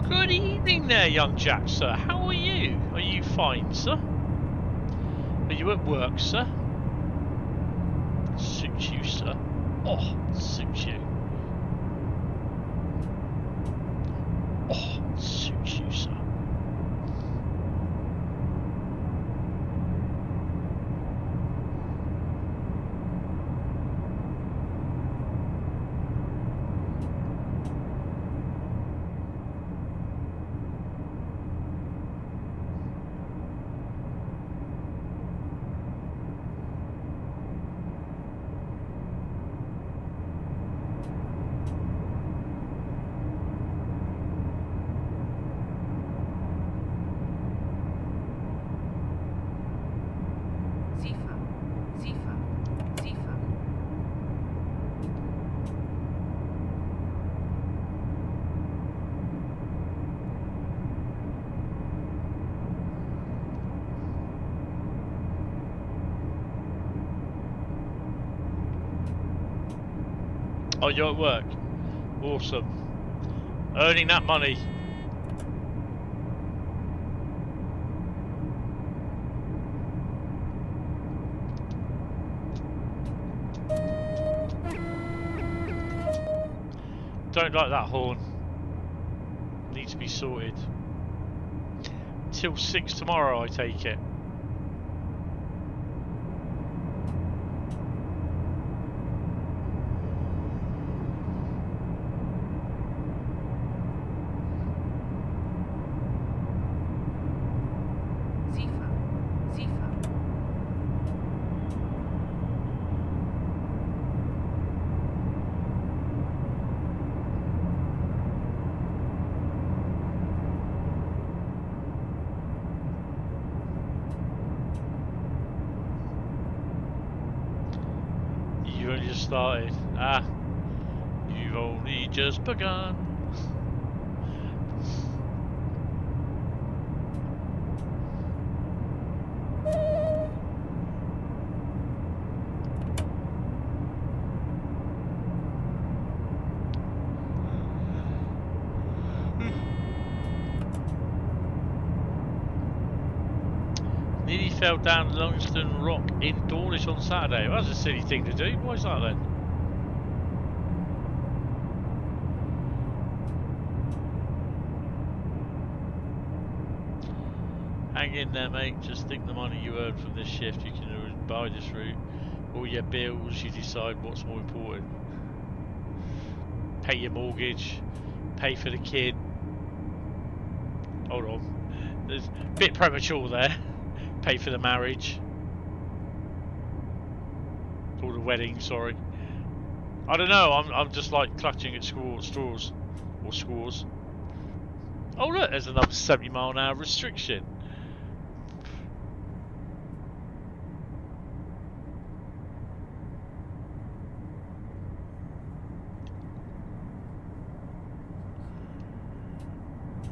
Good evening there, young Jack, sir. How are you? Are you fine, sir? Are you at work, sir? Suits you, sir. Oh, suits you. Oh, Suits you, sir. Siefer. Siefer. Siefer. Oh, you're at work. Awesome. Earning that money. Don't like that horn. Needs to be sorted. Till 6 tomorrow, I take it. Siefer. Siefer. You only just started. Ah, you've only just begun. Nearly fell down Longston Rock in Dawlish on Saturday. Well, that's a silly thing to do. Why is that then? Hang in there, mate. Just think the money you earn from this shift, you can always buy this route. All your bills, you decide what's more important. Pay your mortgage, pay for the kid. Hold on. There's a bit premature there. Pay for the marriage. Or the wedding, sorry. I don't know, I'm just like clutching at straws. Or scores. Oh look, there's another 70-mile-an-hour restriction.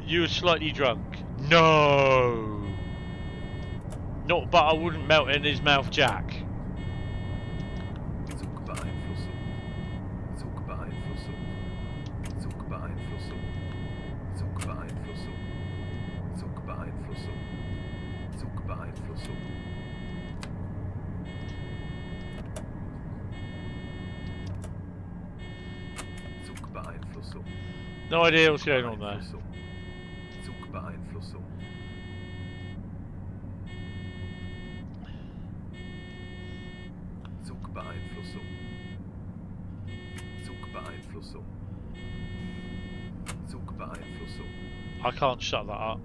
You were slightly drunk. No! Not, but I wouldn't melt in his mouth, Jack. Zugbeeinflussung. Zugbeeinflussung. Zugbeeinflussung. Zugbeeinflussung. Zugbeeinflussung. Zugbeeinflussung. Zugbeeinflussung. No idea what's going on there. Zugbeeinflussung. Zugbeeinflussung. Zugbeeinflussung. Zugbeeinflussung. I can't shut that up.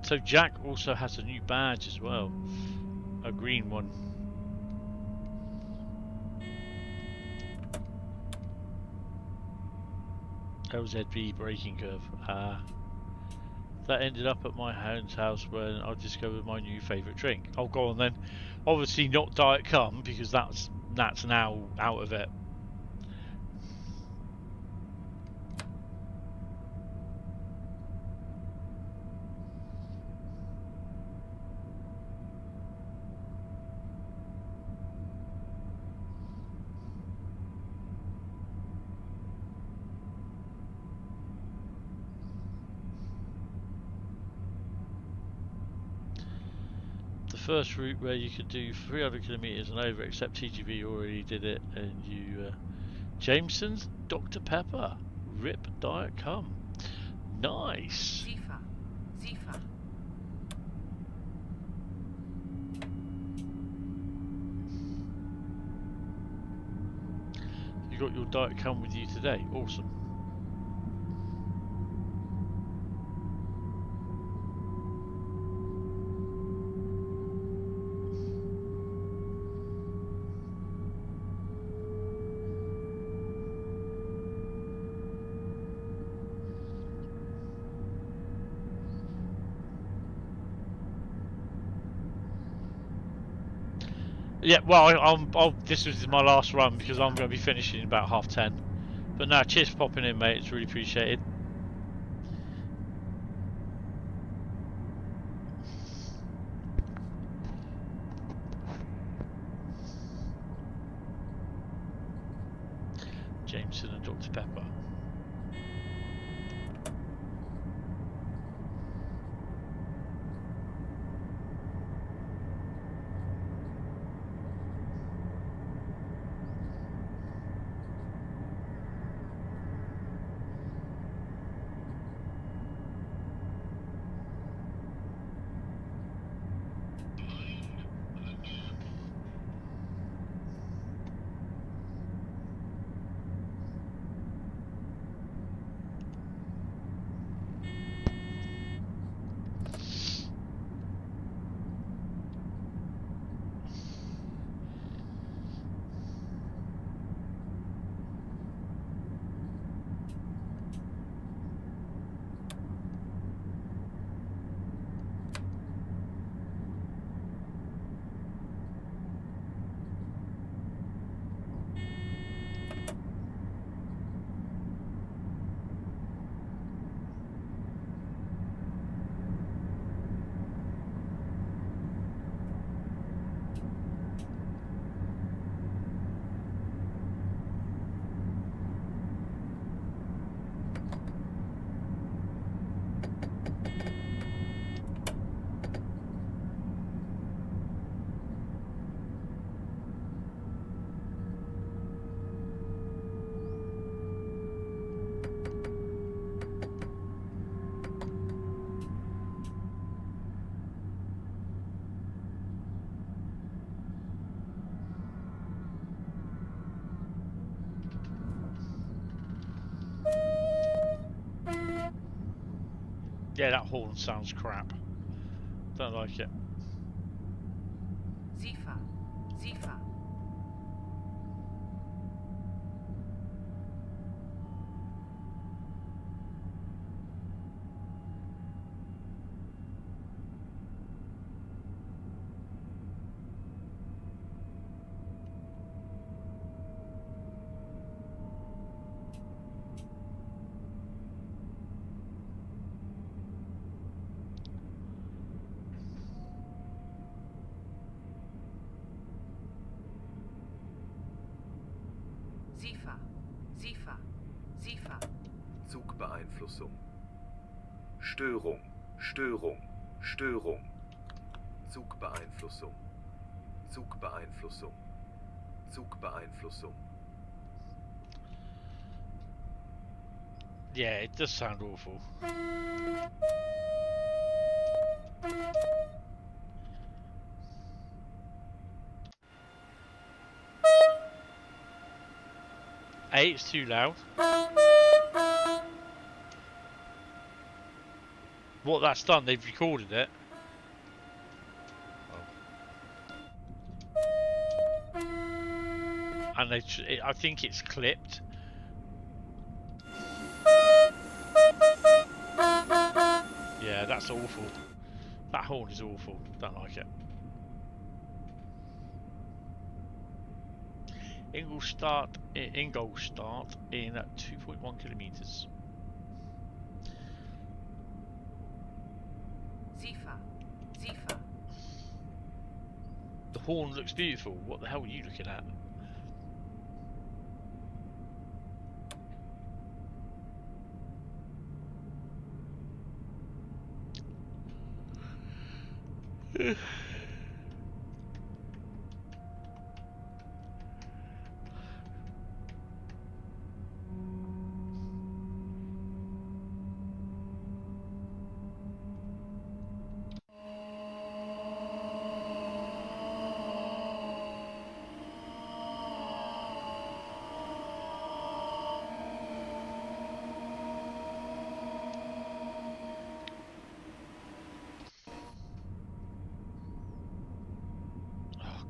So Jack also has a new badge as well, a green one. LZB braking curve. That ended up at my house when I discovered my new favourite drink. Oh, go on then. Obviously not Diet Cum, because that's now out of it. first route where you could do 300 kilometers and over, except TGV already did it, and you Jameson's Dr. Pepper, Rip Diet Cum. Nice. Sifa. Sifa. You got your Diet Cum with you today. Awesome. Yeah, well, this was my last run because I'm going to be finishing about 10:30. But no, cheers for popping in, mate. It's really appreciated. Jameson and Dr. Pepper. Yeah, that horn sounds crap. Don't like it. Sifa. Sifa. Sifa. Sifa. Sifa. Zugbeeinflussung. Störung, Störung, Störung. Zugbeeinflussung. Zugbeeinflussung. Zugbeeinflussung. Yeah, it does sound awful. A, it's too loud. What that's done, they've recorded it. Oh. And I think it's clipped. Yeah, that's awful. That horn is awful. Don't like it. Ingolstadt in 2.1 kilometers. Sifa. Sifa. The horn looks beautiful. What the hell are you looking at?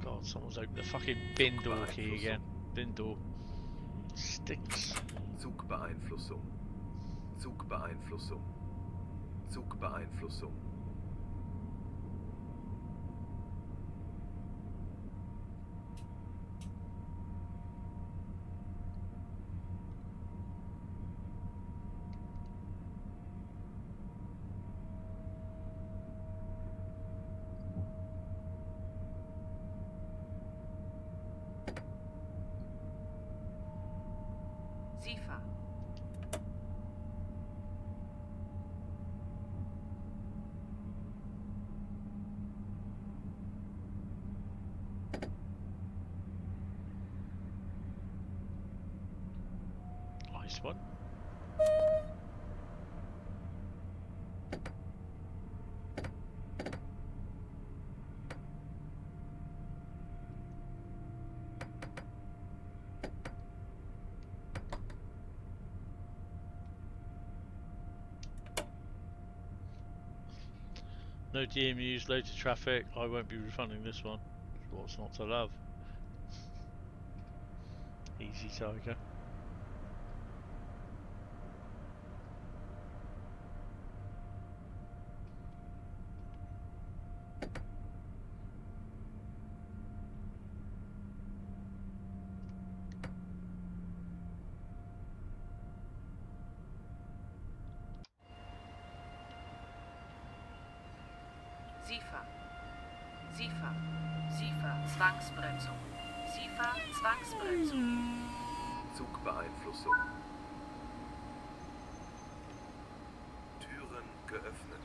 God, someone's opened the fucking bin door key again. Bin door. Stinks. Zugbeeinflussung. Zugbeeinflussung. Zugbeeinflussung. SIFA. Nice one. No DMUs, loads of traffic. I won't be refunding this one. What's not to love? Easy tiger. SIFA. SIFA. SIFA. Zwangsbremsung. SIFA. Zwangsbremsung. Zugbeeinflussung. Türen geöffnet.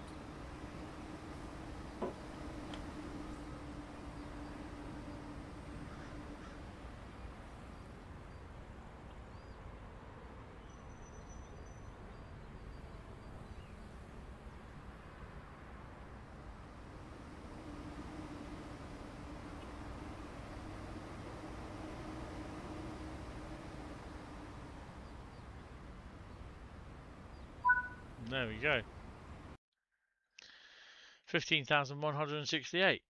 There we go. 15,168.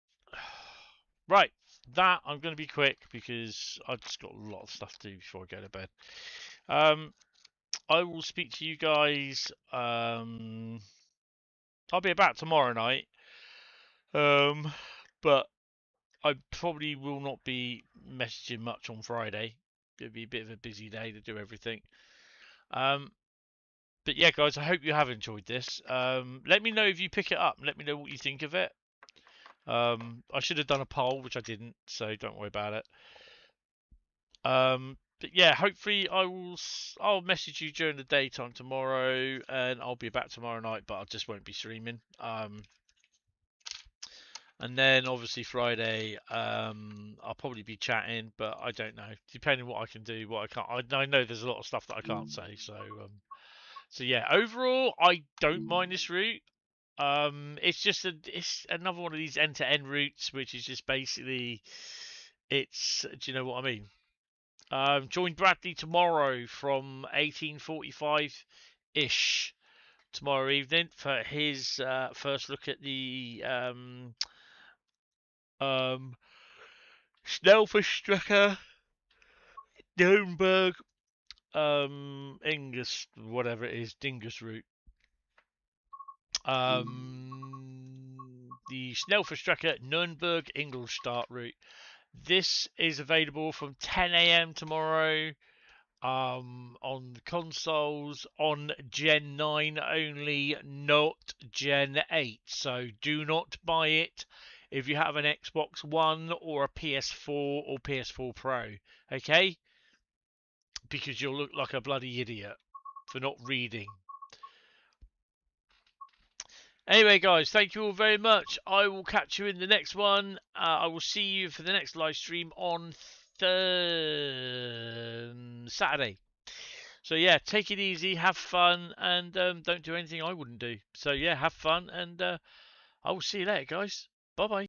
Right, that I'm going to be quick because I've just got a lot of stuff to do before I go to bed. I will speak to you guys. I'll be about tomorrow night. But I probably will not be messaging much on Friday. It'll be a bit of a busy day to do everything. But yeah, guys, I hope you have enjoyed this. Let me know if you pick it up. Let me know what you think of it. I should have done a poll, which I didn't, so don't worry about it. But yeah, hopefully I'll message you during the daytime tomorrow, and I'll be back tomorrow night, but I just won't be streaming. And then obviously Friday, I'll probably be chatting, but I don't know, depending what I can do, what I can't. I know there's a lot of stuff that I can't say, so yeah. Overall, I don't mind this route. It's another one of these end-to-end routes, which is just basically, do you know what I mean? Join Bradley tomorrow from 18:45-ish tomorrow evening for his first look at the Schnellverstrecker Nurnberg Ingus, whatever it is, Dingus route. The Schnellverstrecker Nurnberg Ingolstadt route. This is available from 10 AM tomorrow on consoles on Gen 9 only, not Gen 8. So do not buy it if you have an Xbox One or a PS4 or PS4 Pro, okay? Because you'll look like a bloody idiot for not reading. Anyway, guys, thank you all very much. I will catch you in the next one. I will see you for the next live stream on Saturday. So yeah, take it easy, have fun, and don't do anything I wouldn't do. So yeah, have fun, and I will see you later, guys. Bye bye.